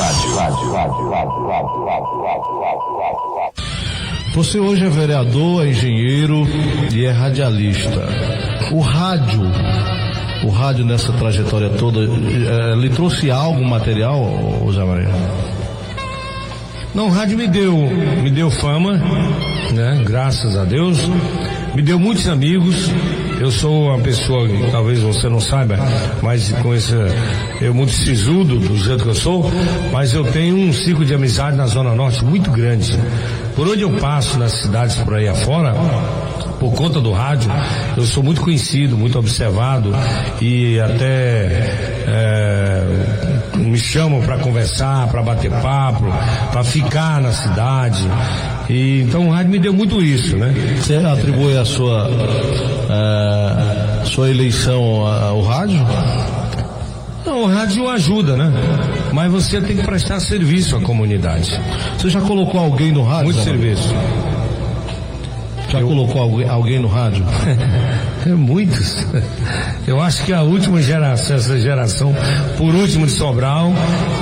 Você hoje é vereador, é engenheiro e é radialista. O rádio nessa trajetória toda, lhe trouxe algo material, Zé Maria? Não, o rádio me deu fama, né? Graças a Deus. Me deu muitos amigos. Eu sou uma pessoa que talvez você não saiba, mas com esse, eu muito sisudo do jeito que eu sou, mas eu tenho um ciclo de amizade na Zona Norte muito grande. Por onde eu passo nas cidades por aí afora, por conta do rádio, eu sou muito conhecido, muito observado e até me chamam para conversar, para bater papo, para ficar na cidade. E então o rádio me deu muito isso, né? Você atribui a sua eleição ao rádio? Não, o rádio ajuda, né? Mas você tem que prestar serviço à comunidade. Você já colocou alguém no rádio? Muito serviço. Já colocou alguém no rádio? Muitos. Eu acho que a última geração, essa geração, por último de Sobral,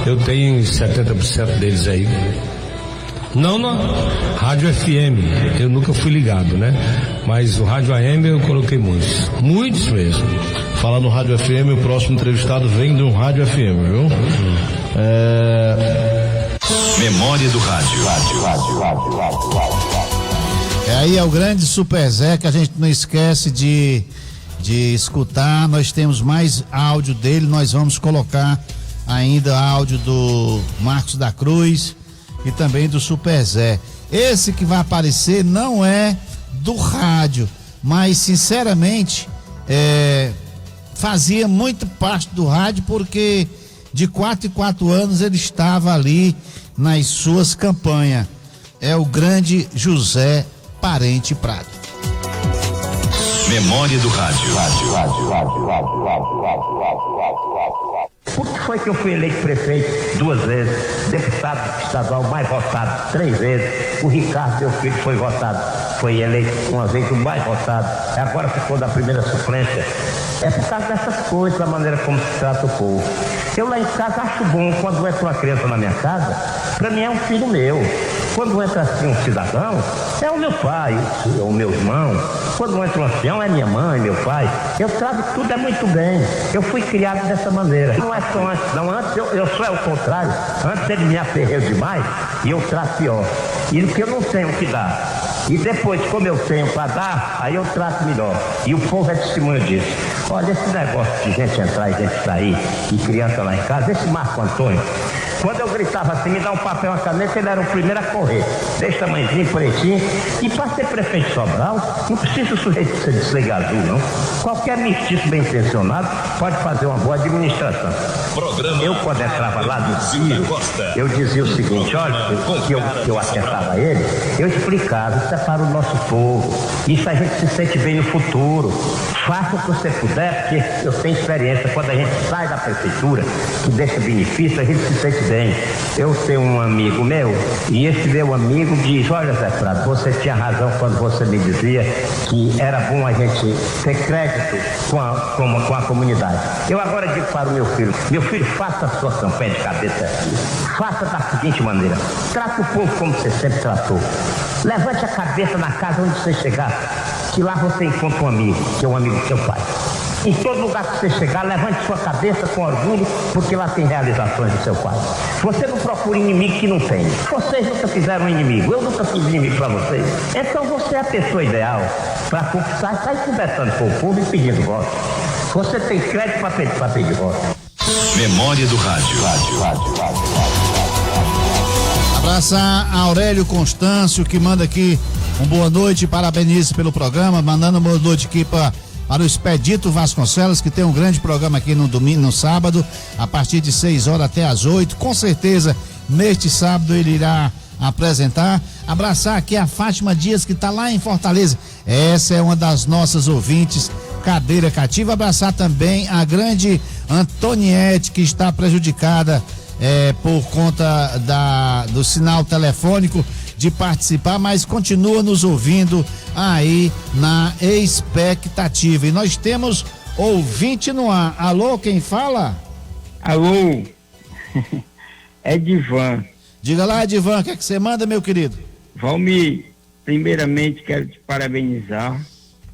eu tenho 70% deles aí. Não, rádio FM, eu nunca fui ligado, né? Mas o rádio AM eu coloquei muitos mesmo. Falar no rádio FM, o próximo entrevistado vem de um rádio FM, viu? Memória do Rádio. Aí é o grande Super Zé, que a gente não esquece de escutar. Nós temos mais áudio dele, nós vamos colocar ainda áudio do Marcos da Cruz e também do Super Zé. Esse que vai aparecer não é do rádio, mas sinceramente fazia muito parte do rádio, porque de 4 em 4 anos ele estava ali nas suas campanhas. É o grande José Parente Prado. Memória do Rádio. Por que foi que eu fui eleito prefeito 2 vezes, deputado estadual mais votado 3 vezes, o Ricardo, meu filho, foi eleito uma vez o mais votado, agora ficou da primeira suplência? É por causa dessas coisas, da maneira como se trata o povo. Eu lá em casa acho bom, quando entra uma criança na minha casa, para mim é um filho meu. Quando entra assim um cidadão, é o meu pai, o meu irmão. Quando entra um ancião, é minha mãe, meu pai. Eu trato tudo muito bem. Eu fui criado dessa maneira. Não é só antes, não. Antes eu sou o contrário. Antes ele me aperreu demais e eu trato pior. E porque eu não tenho o que dar. E depois, como eu tenho para dar, aí eu trato melhor. E o povo é testemunho disso. Olha, esse negócio de gente entrar e gente sair, e criança lá em casa, esse Marco Antônio, quando eu gritava assim, me dá um papel, uma caneta, ele era o primeiro a correr. Desse tamanhozinho, pretinho. E para ser prefeito de Sobral, não precisa o sujeito ser desligado azul, não. Qualquer mestiço bem intencionado pode fazer uma boa administração. Eu, quando entrava lá do Ciro, eu dizia o seguinte, olha, que eu acertava ele, eu explicava, isso é para o nosso povo, isso a gente se sente bem no futuro. Faça o que você puder, porque eu tenho experiência, quando a gente sai da prefeitura, que deixa benefício, a gente se sente bem. Eu tenho um amigo meu, e esse meu amigo diz, olha Zé Prado, você tinha razão quando você me dizia que era bom a gente ter crédito com a comunidade. Eu agora digo para o meu filho, faça a sua campanha de cabeça aqui. Faça da seguinte maneira, trata o povo como você sempre tratou. Levante a cabeça na casa onde você chegar, que lá você encontra um amigo, que é um amigo do seu pai. Em todo lugar que você chegar, levante sua cabeça com orgulho, porque lá tem realizações do seu pai. Você não procura inimigo que não tem. Vocês nunca fizeram inimigo, eu nunca fiz inimigo para vocês. Então você é a pessoa ideal para conquistar, sair conversando com o povo e pedindo voto. Você tem crédito para pedir voto. Memória do Rádio. Abraçar a Aurélio Constâncio, que manda aqui um boa noite, parabeniza pelo programa, mandando uma boa noite aqui para o Expedito Vasconcelos, que tem um grande programa aqui no domingo, no sábado, a partir de 6 horas até as 8. Com certeza, neste sábado ele irá apresentar. Abraçar aqui a Fátima Dias, que está lá em Fortaleza. Essa é uma das nossas ouvintes, cadeira cativa. Abraçar também a grande Antoniette, que está prejudicada por conta do sinal telefônico de participar, mas continua nos ouvindo aí na expectativa. E nós temos ouvinte no ar. Alô, quem fala? Alô, é Divan. Diga lá, Divan, o que é que você manda, meu querido? Valmir, primeiramente quero te parabenizar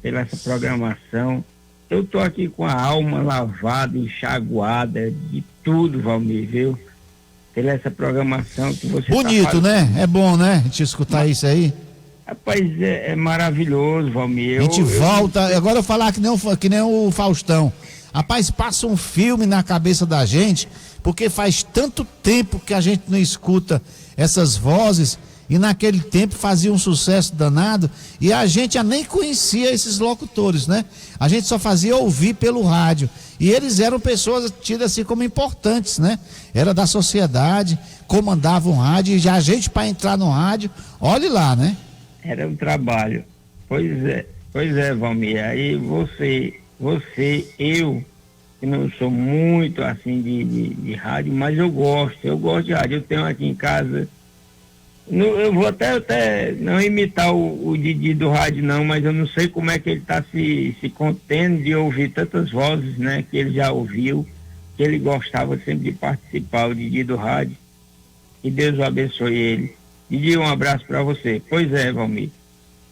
pela essa programação. Eu tô aqui com a alma lavada, enxaguada de tudo, Valmir, viu? Pela essa programação que você bonito, né? É bom, né? A gente escutar isso aí. Rapaz, é maravilhoso, Valmir. A gente volta, agora eu falar que nem o Faustão. Rapaz, passa um filme na cabeça da gente, porque faz tanto tempo que a gente não escuta essas vozes, e naquele tempo fazia um sucesso danado, e a gente já nem conhecia esses locutores, né? A gente só fazia ouvir pelo rádio, e eles eram pessoas tidas assim como importantes, né? Era da sociedade, comandavam o rádio, e já a gente para entrar no rádio, olhe lá, né? Era um trabalho. Pois é, Valmir, aí eu, que não sou muito assim de rádio, mas eu gosto de rádio. Eu tenho aqui em casa, eu vou até não imitar o Didi do rádio não, mas eu não sei como é que ele está se contendo de ouvir tantas vozes, né, que ele já ouviu, que ele gostava sempre de participar, o Didi do rádio. Que Deus o abençoe ele. Didi, um abraço para você. Pois é, Valmir.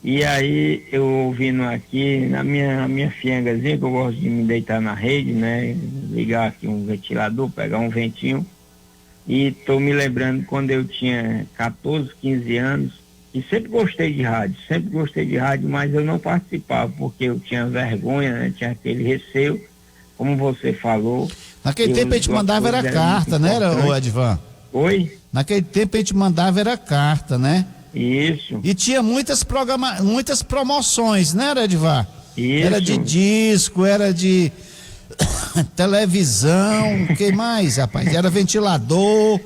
E aí, eu ouvindo aqui, na minha fiangazinha, que eu gosto de me deitar na rede, né? Ligar aqui um ventilador, pegar um ventinho. E tô me lembrando quando eu tinha 14, 15 anos, e sempre gostei de rádio, mas eu não participava, porque eu tinha vergonha, né? Tinha aquele receio, como você falou. Naquele tempo a gente mandava era carta, né, Edvan? Oi? Naquele tempo a gente mandava era carta, né? Isso. E tinha muitas promoções, né, Edvar? Isso. Era de disco, era de televisão, o que mais, rapaz? Era ventilador,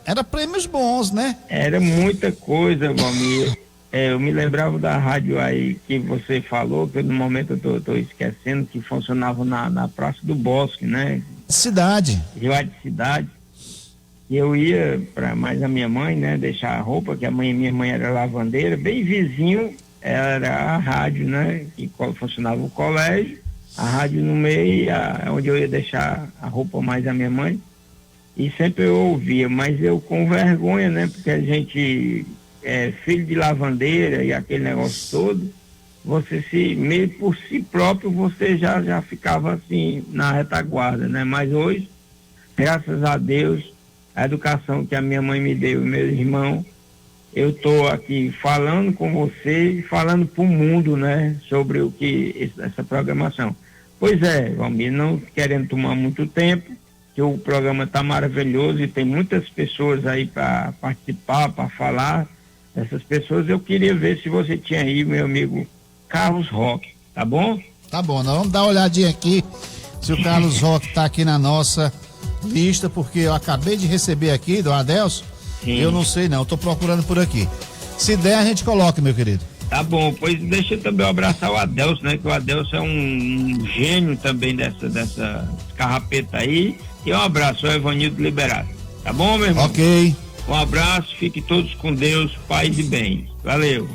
era prêmios bons, né? Era muita coisa, Valmir. Eu me lembrava da rádio aí que você falou, que no momento eu tô esquecendo, que funcionava na Praça do Bosque, né? Cidade. Rádio Cidade. Eu ia para mais a minha mãe, né, deixar a roupa, que minha mãe era lavandeira, bem vizinho era a rádio, né, que funcionava o colégio, a rádio no meio, onde eu ia deixar a roupa mais a minha mãe, e sempre eu ouvia, mas eu com vergonha, né, porque a gente é filho de lavandeira e aquele negócio todo, você meio por si próprio, você já ficava assim na retaguarda, né, mas hoje, graças a Deus, a educação que a minha mãe me deu e meu irmão, eu estou aqui falando com você, falando para o mundo, né, sobre essa programação. Pois é, Valmir, não querendo tomar muito tempo, que o programa está maravilhoso e tem muitas pessoas aí para participar, para falar. Essas pessoas, eu queria ver se você tinha aí, meu amigo Carlos Roque, tá bom? Tá bom, nós vamos dar uma olhadinha aqui, se o Carlos Roque está aqui na nossa lista, porque eu acabei de receber aqui do Adelso. Sim. Eu não sei não, eu tô procurando por aqui. Se der, a gente coloca, meu querido. Tá bom, pois deixa eu também abraçar o Adelso, né, que o Adelso é um gênio também dessa carrapeta aí, e um abraço ao Evanildo Liberado, tá bom, meu irmão? Ok. Um abraço, fiquem todos com Deus, paz e bem, valeu.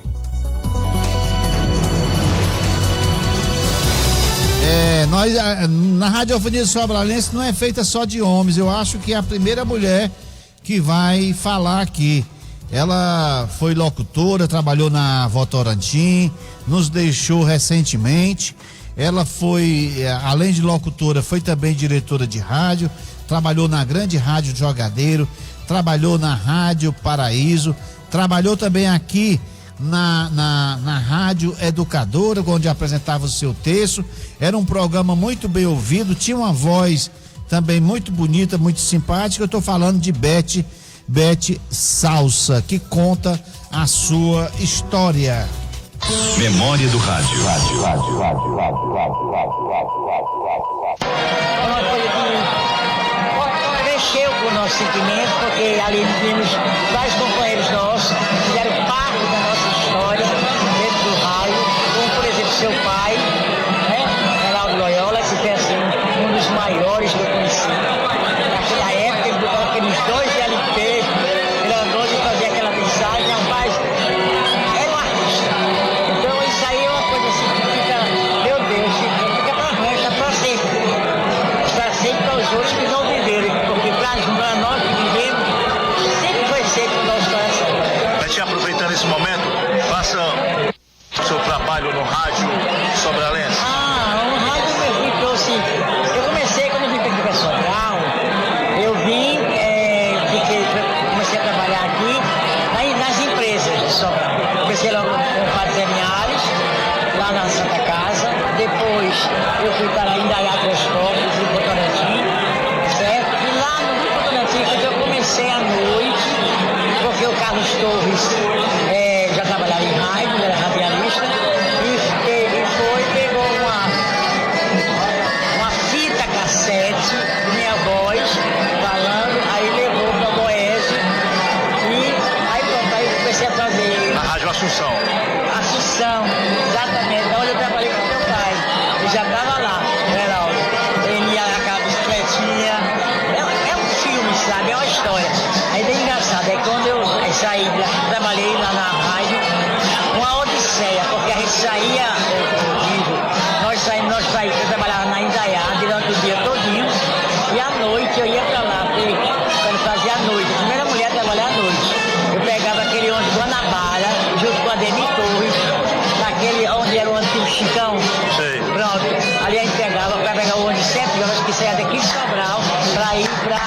Nós, na Radiofonia Sobralense não é feita só de homens, eu acho que é a primeira mulher que vai falar aqui. Ela foi locutora, trabalhou na Votorantim, nos deixou recentemente. Ela foi, além de locutora, foi também diretora de rádio, trabalhou na grande rádio Jogadeiro, trabalhou na Rádio Paraíso, trabalhou também aqui na Rádio Educadora, onde apresentava o seu texto. Era um programa muito bem ouvido, tinha uma voz também muito bonita, muito simpática. Eu estou falando de Beth Bete Salsa, que conta a sua história. Memória do Rádio. Mexeu com o nosso sentimento, porque ali vimos vários companheiros nossos que fizeram parte da nossa história dentro do rádio, como por exemplo seu pai, né, Geraldo Loyola, que tem assim, um dos maiores que eu conheci. Naquela época ele botou aqueles 2 LPs, grandões, e fazia aquela mensagem, rapaz, era um artista. Então isso aí é uma coisa assim que fica, meu Deus, fica pra resta, pra sempre. Para sempre para os outros que não viveram, porque para nós que vivemos, sempre vai ser do nosso coração. Betinho, aproveitando esse momento, faça o seu trabalho no rádio sobralense. O rádio me trouxe. Eu comecei quando eu vim aqui para Sobral, eu vim, comecei a trabalhar aqui nas empresas de Sobral. Comecei logo com o Padre Zé Linhares, lá na Santa Casa. Depois eu fui para Indaiá Costópolis, em Votorantim, certo? E lá no Votorantim eu comecei à noite, porque o Carlos Torres já trabalhava em rádio, era radialista, e pegou uma fita cassete, minha voz, falando, aí levou para o Boésio, e aí pronto, aí eu comecei a fazer. Na Rádio Assunção. Assunção, exatamente, onde eu trabalhei com meu pai. Ele já estava lá, Geraldo. Ele ia naquela bicicletinha. É um filme, sabe? É uma história. Aí bem engraçado. Aí quando eu saí, trabalhei lá na rádio, uma odisseia, porque a gente saía, eu trabalhava na Indaiá durante o dia todinho, e à noite eu ia pra lá, quando fazia a noite. A primeira mulher a trabalhar à noite. Eu pegava aquele ônibus Guanabara, junto com a Demi Torres, naquele onde era o antigo Chicão. Sei. Pronto, ali a gente pegava para pegar o ônibus 7 horas que saía daqui de Sobral para ir para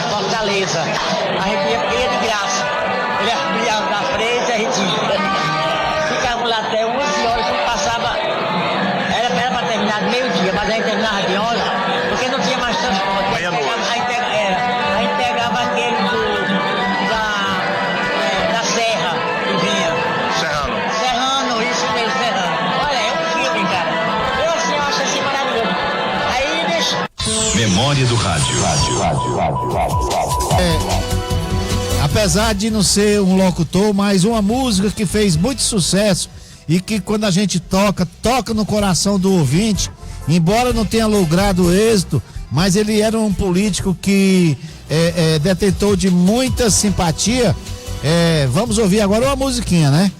Fortaleza. A gente ia de graça. Ele ia na frente, a gente ficava lá até 11 horas, quando passava, era para terminar meio-dia, mas a gente terminava de 11, porque não tinha mais transporte. A gente pegava aquele da Serra que vinha. Serrano, isso mesmo, Serrano. Olha, é um filme, cara. Eu acho assim maravilhoso. Aí deixa. Memória do Rádio. Apesar de não ser um locutor, mas uma música que fez muito sucesso e que quando a gente toca no coração do ouvinte, embora não tenha logrado êxito, mas ele era um político que detentor de muita simpatia. Vamos ouvir agora uma musiquinha, né?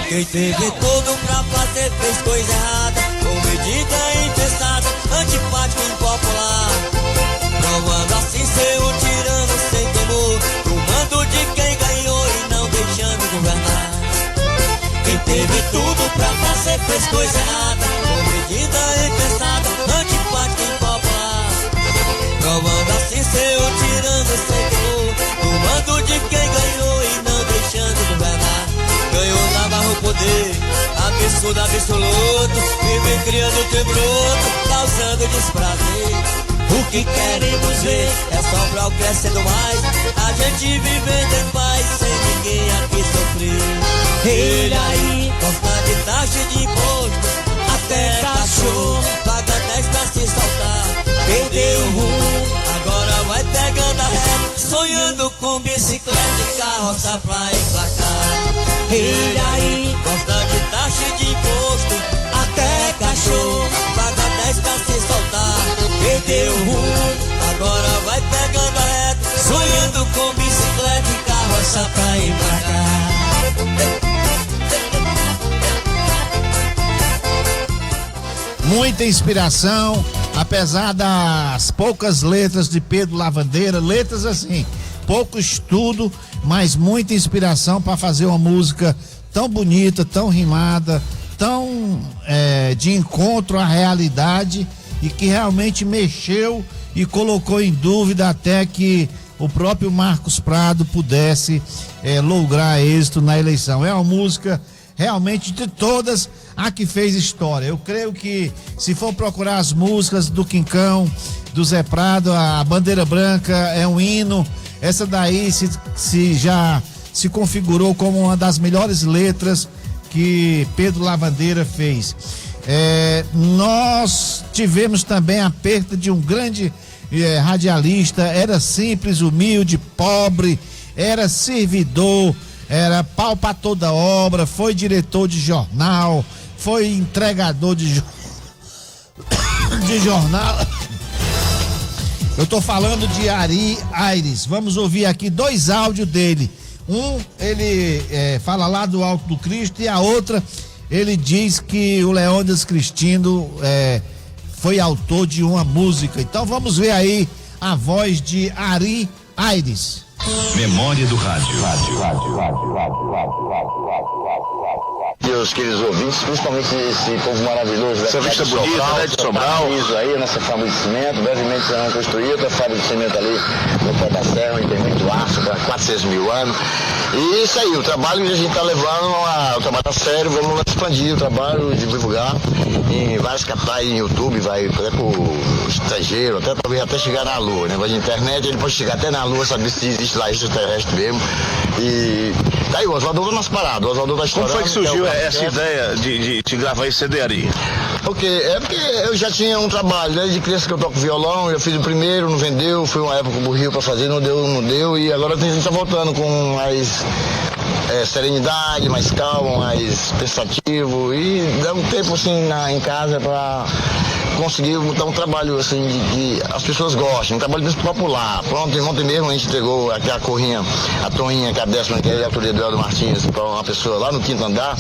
Quem teve tudo pra fazer fez coisa errada, com medida impensada, antipático e impopular, provando assim ser um tirano sem temor, tomando de quem ganhou e não deixando governar. Quem teve tudo pra fazer fez coisa errada, com medida impensada, antipático e impopular, provando assim ser um tirano sem temor, tomando de quem ganhou e não deixando governar. Ganhou na barra o poder, absurdo, absoluto, vive criando temor, causando desprazer. O que queremos ver é Sobral crescendo mais, a gente vivendo em paz, sem ninguém aqui sofrer. Ele aí, gosta de taxa de imposto, até cachorro, paga 10 pra se soltar. Perdeu o rumo, agora vai pegando a ré, sonhando com bicicleta e carroça pra emplacar. Ele aí, gosta de taxa de imposto, até cachorro, paga 10 pra se soltar. Perdeu o rumo, agora vai pegando a reta, sonhando com bicicleta e carroça pra emplacar. Muita inspiração, apesar das poucas letras de Pedro Lavandeira, letras assim, pouco estudo, mas muita inspiração para fazer uma música tão bonita, tão rimada, tão de encontro à realidade e que realmente mexeu e colocou em dúvida até que o próprio Marcos Prado pudesse lograr êxito na eleição. É uma música realmente de todas a que fez história. Eu creio que se for procurar as músicas do Quincão, do Zé Prado, a Bandeira Branca é um hino. Essa daí já se configurou como uma das melhores letras que Pedro Lavandeira fez. Nós tivemos também a perda de um grande radialista, era simples, humilde, pobre, era servidor, era pau pra toda obra, foi diretor de jornal, foi entregador de jornal. Eu tô falando de Ari Aires. Vamos ouvir aqui 2 áudios dele. Um, ele fala lá do Alto do Cristo, e a outra, ele diz que o Leônidas Cristino foi autor de uma música. Então vamos ver aí a voz de Ari Aires. Memória do Rádio. Meus queridos ouvintes, principalmente esse povo maravilhoso essa vista bonita, né, de Sobral. Isso aí, nessa fábrica de cimento, brevemente serão construídas outra fábrica de cimento ali no pé da serra, onde tem muito aço, para 400 mil anos. E isso aí, o trabalho que a gente está levando, o trabalho tá sério, vamos expandir o trabalho, divulgar em várias capitais, em YouTube, vai até pro estrangeiro, talvez até chegar na Lua, né? Vai de internet, ele pode chegar até na Lua, saber se existe lá extraterrestre mesmo. E tá aí, o Oswaldo tá nas paradas, o Oswaldo tá estourando. Como foi que surgiu essa ideia de gravar esse CD aí? Porque eu já tinha um trabalho, desde criança que eu toco violão, eu fiz o primeiro, não vendeu, fui uma época pro Rio pra fazer, não deu, e agora a gente tá voltando com mais serenidade, mais calma, mais pensativo, e dá um tempo assim em casa pra conseguir botar um trabalho assim de as pessoas gostem, um trabalho mesmo popular. Pronto, ontem mesmo a gente entregou aquela corrinha, a Toinha, que é a 10ª, que é a autoria do Eduardo Martins, para uma pessoa lá no 5º andar,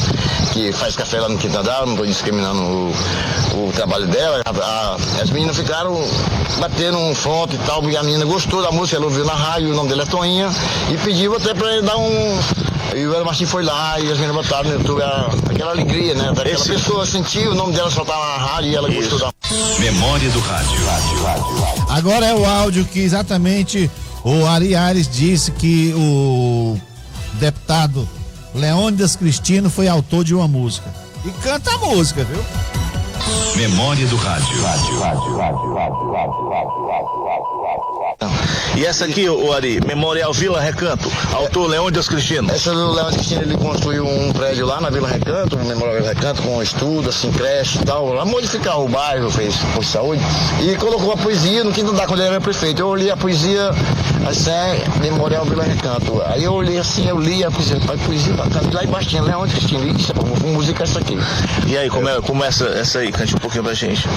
que faz café lá no 5º andar, não estou discriminando o trabalho dela. As meninas ficaram batendo fonte e tal, e a menina gostou da música, ela ouviu na rádio, o nome dela é Toinha, e pediu até para ele dar um... E o Eduardo Martins foi lá e as meninas botaram no YouTube aquela alegria, né? Daquela pessoa sentiu o nome dela soltar na rádio e ela gostou da... Memória do Rádio. Agora é o áudio que exatamente o Ari Aires disse que o deputado Leônidas Cristino foi autor de uma música. E canta a música, viu? Memória do Rádio. E essa aqui, o Ari, Memorial Vila Recanto, autor Leônidas Cristino. Essa do Leônidas Cristino, ele construiu um prédio lá na Vila Recanto, um Memorial Vila Recanto, com estudo, assim, creche e tal, lá modificar o bairro, fez posto de saúde, e colocou a poesia no 5º andar, quando ele era prefeito. Eu olhei a poesia, assim, Memorial Vila Recanto. Aí eu olhei assim, eu li a poesia bacana, lá embaixo tinha Leônidas Cristino, e disse, vamos musicar essa aqui. E aí, como é essa aí? Cante um pouquinho pra gente.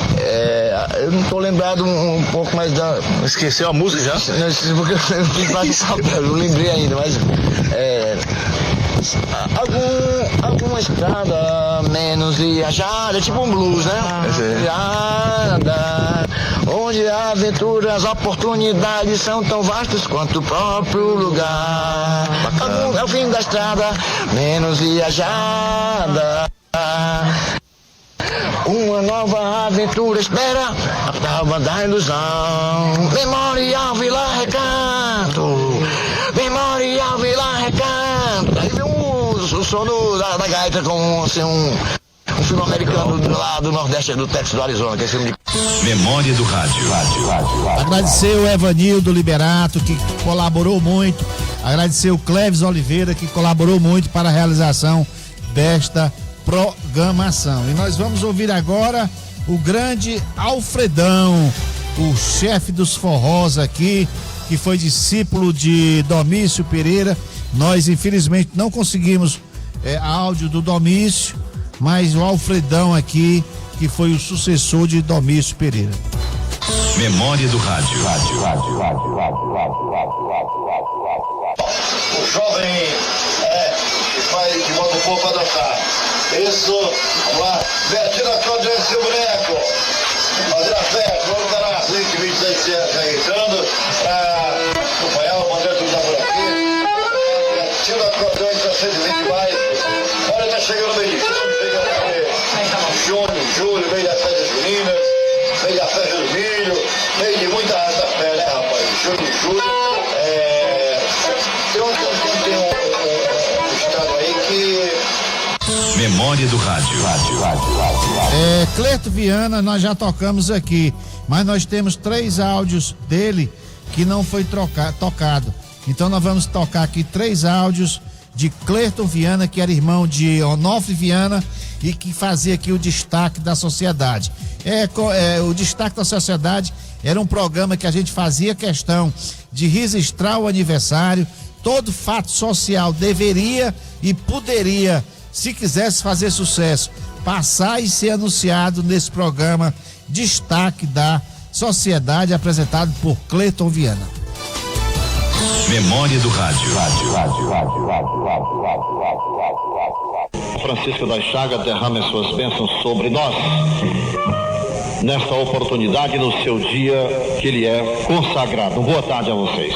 Eu não tô lembrado um pouco mais da... Esqueceu a música já? Não, porque eu fiz mais eu não lembrei ainda, mas alguma estrada menos viajada, tipo um blues, né? Viajada, onde aventuras, oportunidades são tão vastas quanto o próprio lugar. É o fim da estrada menos viajada. Uma nova aventura espera a prova da ilusão. Memorial Vila Recanto, Memorial Vila Recanto. Aí vem o som da gaita com assim, um filme americano lá do Nordeste, do Texas, do Arizona, que é esse filme de... Memória do Rádio. Agradecer o Evanildo Liberato, que colaborou muito. Agradecer o Cleves Oliveira, que colaborou muito para a realização desta programação. E nós vamos ouvir agora o grande Alfredão, o chefe dos forrós aqui, que foi discípulo de Domício Pereira. Nós infelizmente não conseguimos áudio do Domício, mas o Alfredão aqui, que foi o sucessor de Domício Pereira. Memória do Rádio. O jovem que bota o povo pra dançar. Isso, vamos lá. Betinho na Caldência, o boneco. Fazer a festa, vamos dar na 126 entrando pra acompanhar o bandeira tudo por aqui. Betinho na Caldência, 120 mais. Olha, tá chegando o meio de julho, meio da festa das meninas, meio da festa do milho, meio de muita fé, né, rapaz? Julho. Tem um estado aí que Memória do rádio. Cleto Viana, nós já tocamos aqui, mas nós temos 3 áudios dele que não foi tocado. Então nós vamos tocar aqui 3 áudios de Cleto Viana, que era irmão de Onofre Viana e que fazia aqui o Destaque da Sociedade. O Destaque da Sociedade era um programa que a gente fazia questão de registrar o aniversário. Todo fato social deveria e poderia, se quisesse fazer sucesso, passar e ser anunciado nesse programa Destaque da Sociedade, apresentado por Cleiton Viana. Memória do rádio. Francisco das Chagas derrame as suas bênçãos sobre nós nesta oportunidade, no seu dia que lhe é consagrado. Boa tarde a vocês.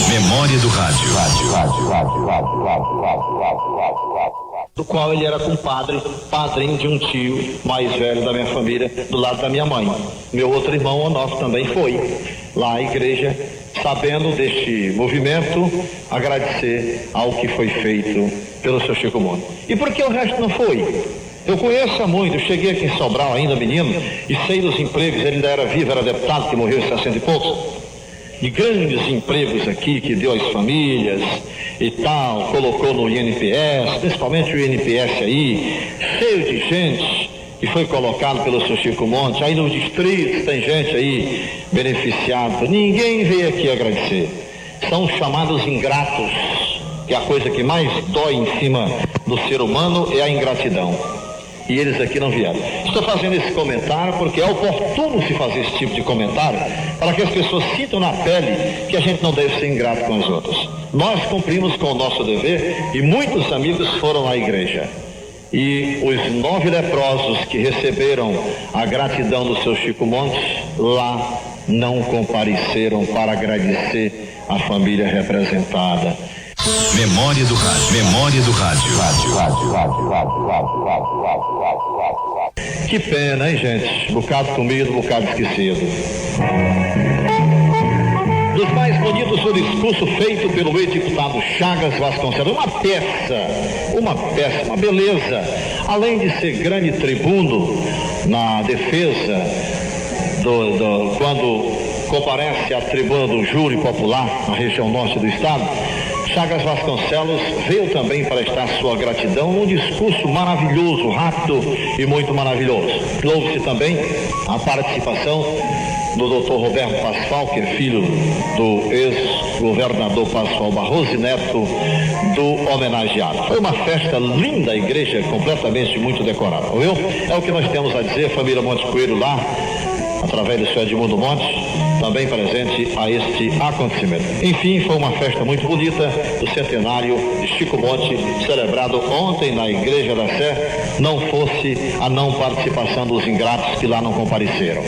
Memória do rádio. Do qual ele era compadre, padrinho de um tio mais velho da minha família, do lado da minha mãe. Meu outro irmão, Onofre, também foi lá à igreja, sabendo deste movimento, agradecer ao que foi feito pelo seu Chico Monte. E por que o resto não foi? Eu conheço há muito, eu cheguei aqui em Sobral ainda menino, e sei dos empregos, ele ainda era vivo, era deputado, que morreu em 60 e poucos. De grandes empregos aqui que deu às famílias e tal, colocou no INPS, principalmente o INPS aí, cheio de gente que foi colocado pelo seu Chico Monte. Aí nos distritos tem gente aí beneficiada. Ninguém veio aqui agradecer. São os chamados ingratos, que a coisa que mais dói em cima do ser humano é a ingratidão. E eles aqui não vieram. Estou fazendo esse comentário porque é oportuno se fazer esse tipo de comentário para que as pessoas sintam na pele que a gente não deve ser ingrato com os outros. Nós cumprimos com o nosso dever e muitos amigos foram à igreja. E os 9 leprosos que receberam a gratidão do seu Chico Montes, lá não compareceram para agradecer a família representada. Memória do rádio. Memória do rádio. Que pena, hein, gente? Bocado comido, bocado esquecido. Dos mais bonitos, o discurso feito pelo ex-deputado Chagas Vasconcelos. Uma peça, uma beleza. Além de ser grande tribuno na defesa quando comparece à tribuna do júri popular na região norte do estado, Chagas Vasconcelos veio também prestar sua gratidão num discurso maravilhoso, rápido e muito maravilhoso. Louve-se também a participação do Dr. Roberto Pascoal, que é filho do ex-governador Pascoal Barroso e neto do homenageado. Foi uma festa linda, a igreja completamente muito decorada, viu? É o que nós temos a dizer, família Montes Coelho lá, através do senhor Edmundo Montes, também presente a este acontecimento. Enfim, foi uma festa muito bonita do centenário de Chico Monte, celebrado ontem na Igreja da Sé, não fosse a não participação dos ingratos que lá não compareceram.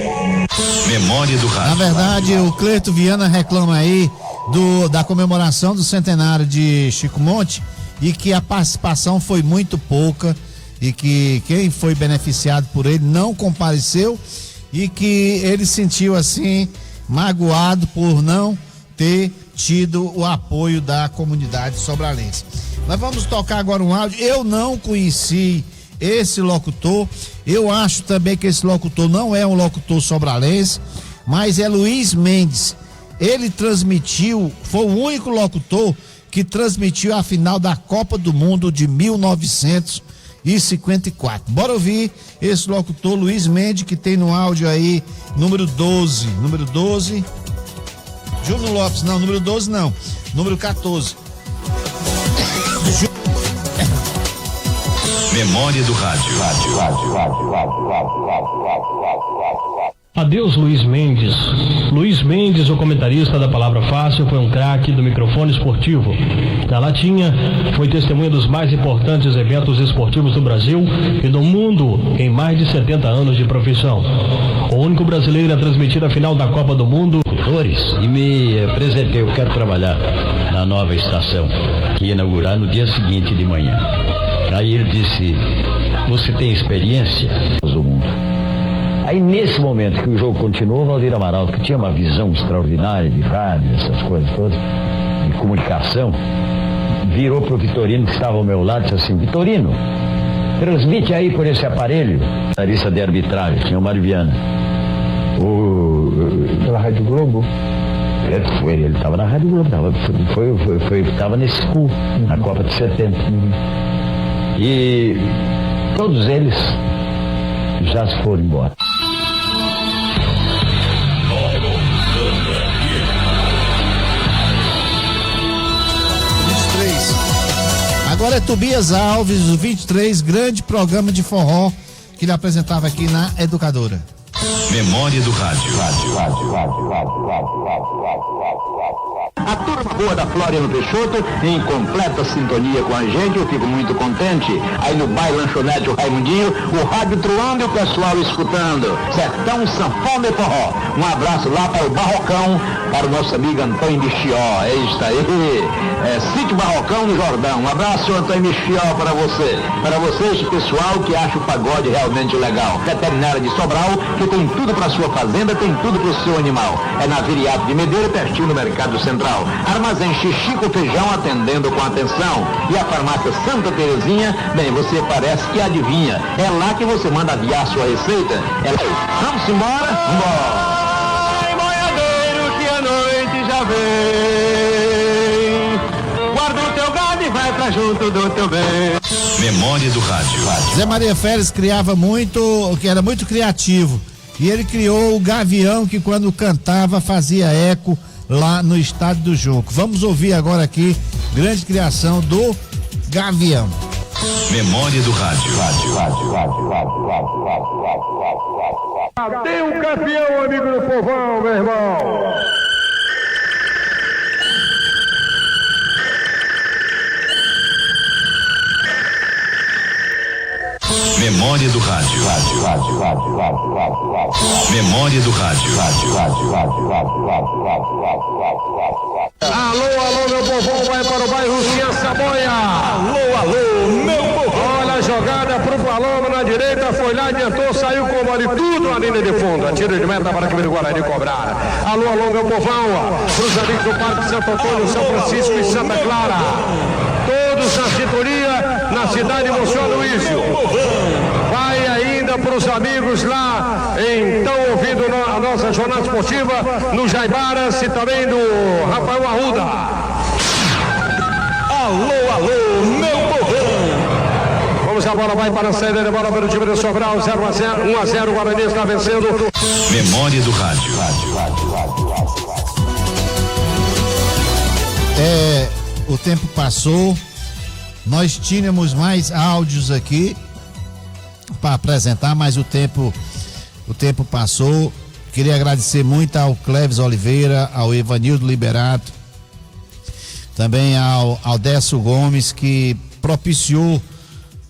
Memória do rádio. Na verdade, o Cleito Viana reclama aí da comemoração do centenário de Chico Monte e que a participação foi muito pouca e que quem foi beneficiado por ele não compareceu e que ele sentiu assim magoado por não ter tido o apoio da comunidade sobralense. Nós vamos tocar agora um áudio. Eu não conheci esse locutor, eu acho também que esse locutor não é um locutor sobralense, mas é Luiz Mendes. Ele transmitiu, foi o único locutor que transmitiu a final da Copa do Mundo de 1954. Bora ouvir esse locutor Luiz Mendes, que tem no áudio aí número 12. Júnior Lopes, não, número 12 não, número 14. Memória do rádio. Adeus, Luiz Mendes. Luiz Mendes, o comentarista da Palavra Fácil, foi um craque do microfone esportivo. Na Latinha, foi testemunha dos mais importantes eventos esportivos do Brasil e do mundo em mais de 70 anos de profissão. O único brasileiro a transmitir a final da Copa do Mundo. E me apresentei, eu quero trabalhar na nova estação, que ia inaugurar no dia seguinte de manhã. Aí ele disse: você tem experiência? Aí nesse momento que o jogo continuou, o Valdir Amaral, que tinha uma visão extraordinária de rádio, essas coisas todas, de comunicação, virou pro Vitorino, que estava ao meu lado, e disse assim: Vitorino, transmite aí por esse aparelho. Larissa de arbitragem, tinha o Mariviana. Pela Rádio Globo? Ele estava na Rádio Globo, estava nesse school, na Copa de 70. E todos eles já se foram embora. Agora é Tobias Alves, o 23, grande programa de forró que ele apresentava aqui na Educadora. Memória do Rádio. A turma boa da Floriano Peixoto, em completa sintonia com a gente, eu fico muito contente. Aí no bairro Lanchonete o Raimundinho, o rádio truando e o pessoal escutando. Sertão, sanfona e forró. Um abraço lá para o Barrocão, para o nosso amigo Antônio Michió. É isso aí. Sítio Barrocão no Jordão. Um abraço, Antônio Michió, para você. Para vocês, pessoal que acha o pagode realmente legal. Veterinária de Sobral, que tem tudo para sua fazenda, tem tudo para o seu animal. É na Viriato de Medeira, pertinho do Mercado Central. Armazém Xixico Feijão, atendendo com atenção. E a farmácia Santa Terezinha, bem, você parece que adivinha. É lá que você manda aviar sua receita. Vamos embora? Vambora! Ai, boiadeiro, que a noite já vem. Guarda o teu gado e vai pra junto do teu bem. Memória do Rádio. Zé Maria Félix criava muito, que era muito criativo. E ele criou o Gavião, que quando cantava fazia eco lá no Estádio do Junco. Vamos ouvir agora aqui, grande criação do Gavião. Memória do Rádio. Cadê o campeão, amigo do povão, meu irmão? Memória do Rádio. Memória do Rádio. Alô, meu povão, vai para o bairro Saboia. Alô, meu povão. Olha a jogada pro Paloma na direita, foi lá, adiantou, saiu com ali tudo na linha de fundo. Tiro de meta para que o Guarani cobrar. Alô, meu povão, pros amigos do Parque Santo Antônio, São Francisco e Santa Clara. Todos na sintonia, na cidade de São Luísio. Vai ainda para os amigos lá, então ouvindo a nossa jornada esportiva no Jaibaras e também do Rafael Arruda. Alô, meu povão. Vamos, a bola vai para a saída de bola pelo time de Sobral, 1-0, o Guarani está vencendo. Memória do Rádio. O tempo passou, nós tínhamos mais áudios aqui para apresentar, mas o tempo passou. Queria agradecer muito ao Cleves Oliveira, ao Evanildo Liberato, também ao Décio Gomes, que propiciou,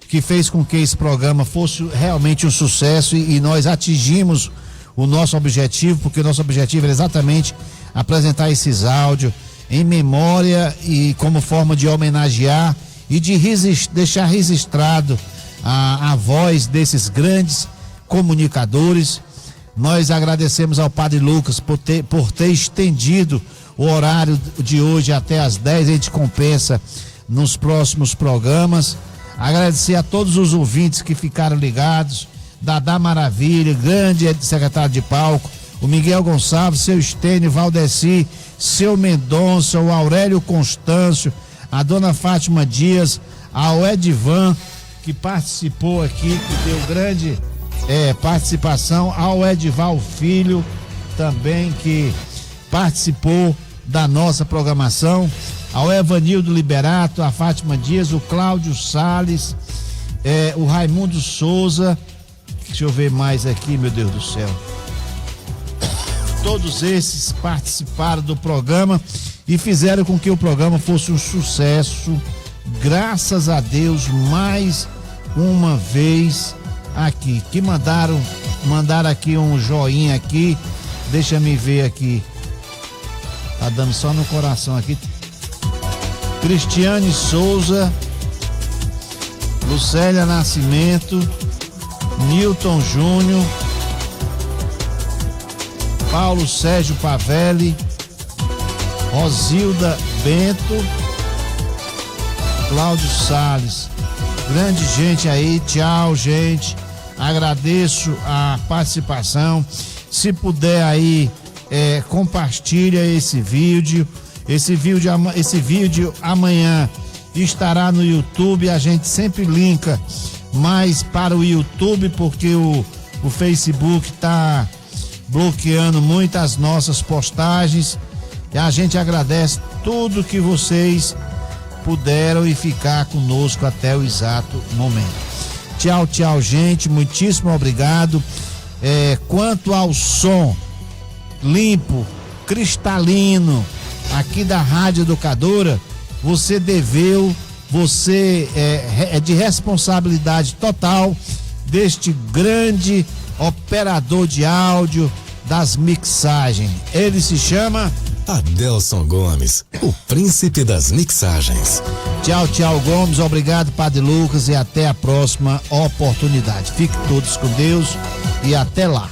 que fez com que esse programa fosse realmente um sucesso e nós atingimos o nosso objetivo, porque o nosso objetivo era exatamente apresentar esses áudios em memória e como forma de homenagear e de deixar registrado a voz desses grandes comunicadores. Nós agradecemos ao Padre Lucas por ter estendido o horário de hoje até às 10, a gente compensa nos próximos programas. Agradecer a todos os ouvintes que ficaram ligados, Dadá Maravilha, grande secretário de palco, o Miguel Gonçalves, seu Estênio, Valdeci, seu Mendonça, o Aurélio Constâncio, a dona Fátima Dias, ao Edivan, que participou aqui, que deu grande participação, ao Edival Filho, também, que participou da nossa programação, ao Evanildo Liberato, a Fátima Dias, o Cláudio Salles, o Raimundo Souza, deixa eu ver mais aqui, meu Deus do céu. Todos esses participaram do programa e fizeram com que o programa fosse um sucesso. Graças a Deus, mais uma vez aqui. Que mandaram aqui um joinha aqui. Deixa me ver aqui. Tá dando só no coração aqui. Cristiane Souza, Lucélia Nascimento, Newton Júnior, Paulo Sérgio Pavelli, Rosilda Bento, Cláudio Salles. Grande gente aí, tchau, gente. Agradeço a participação. Se puder aí, compartilha esse vídeo. Esse vídeo amanhã estará no YouTube. A gente sempre linka mais para o YouTube, porque o Facebook está bloqueando muitas nossas postagens. E a gente agradece tudo que vocês puderam e ficar conosco até o exato momento. Tchau, tchau, gente. Muitíssimo obrigado. Quanto ao som limpo, cristalino, aqui da Rádio Educadora, você é de responsabilidade total deste grande operador de áudio das mixagens. Ele se chama Adelson Gomes, o príncipe das mixagens. Tchau, tchau, Gomes. Obrigado, Padre Lucas, e até a próxima oportunidade. Fiquem todos com Deus e até lá.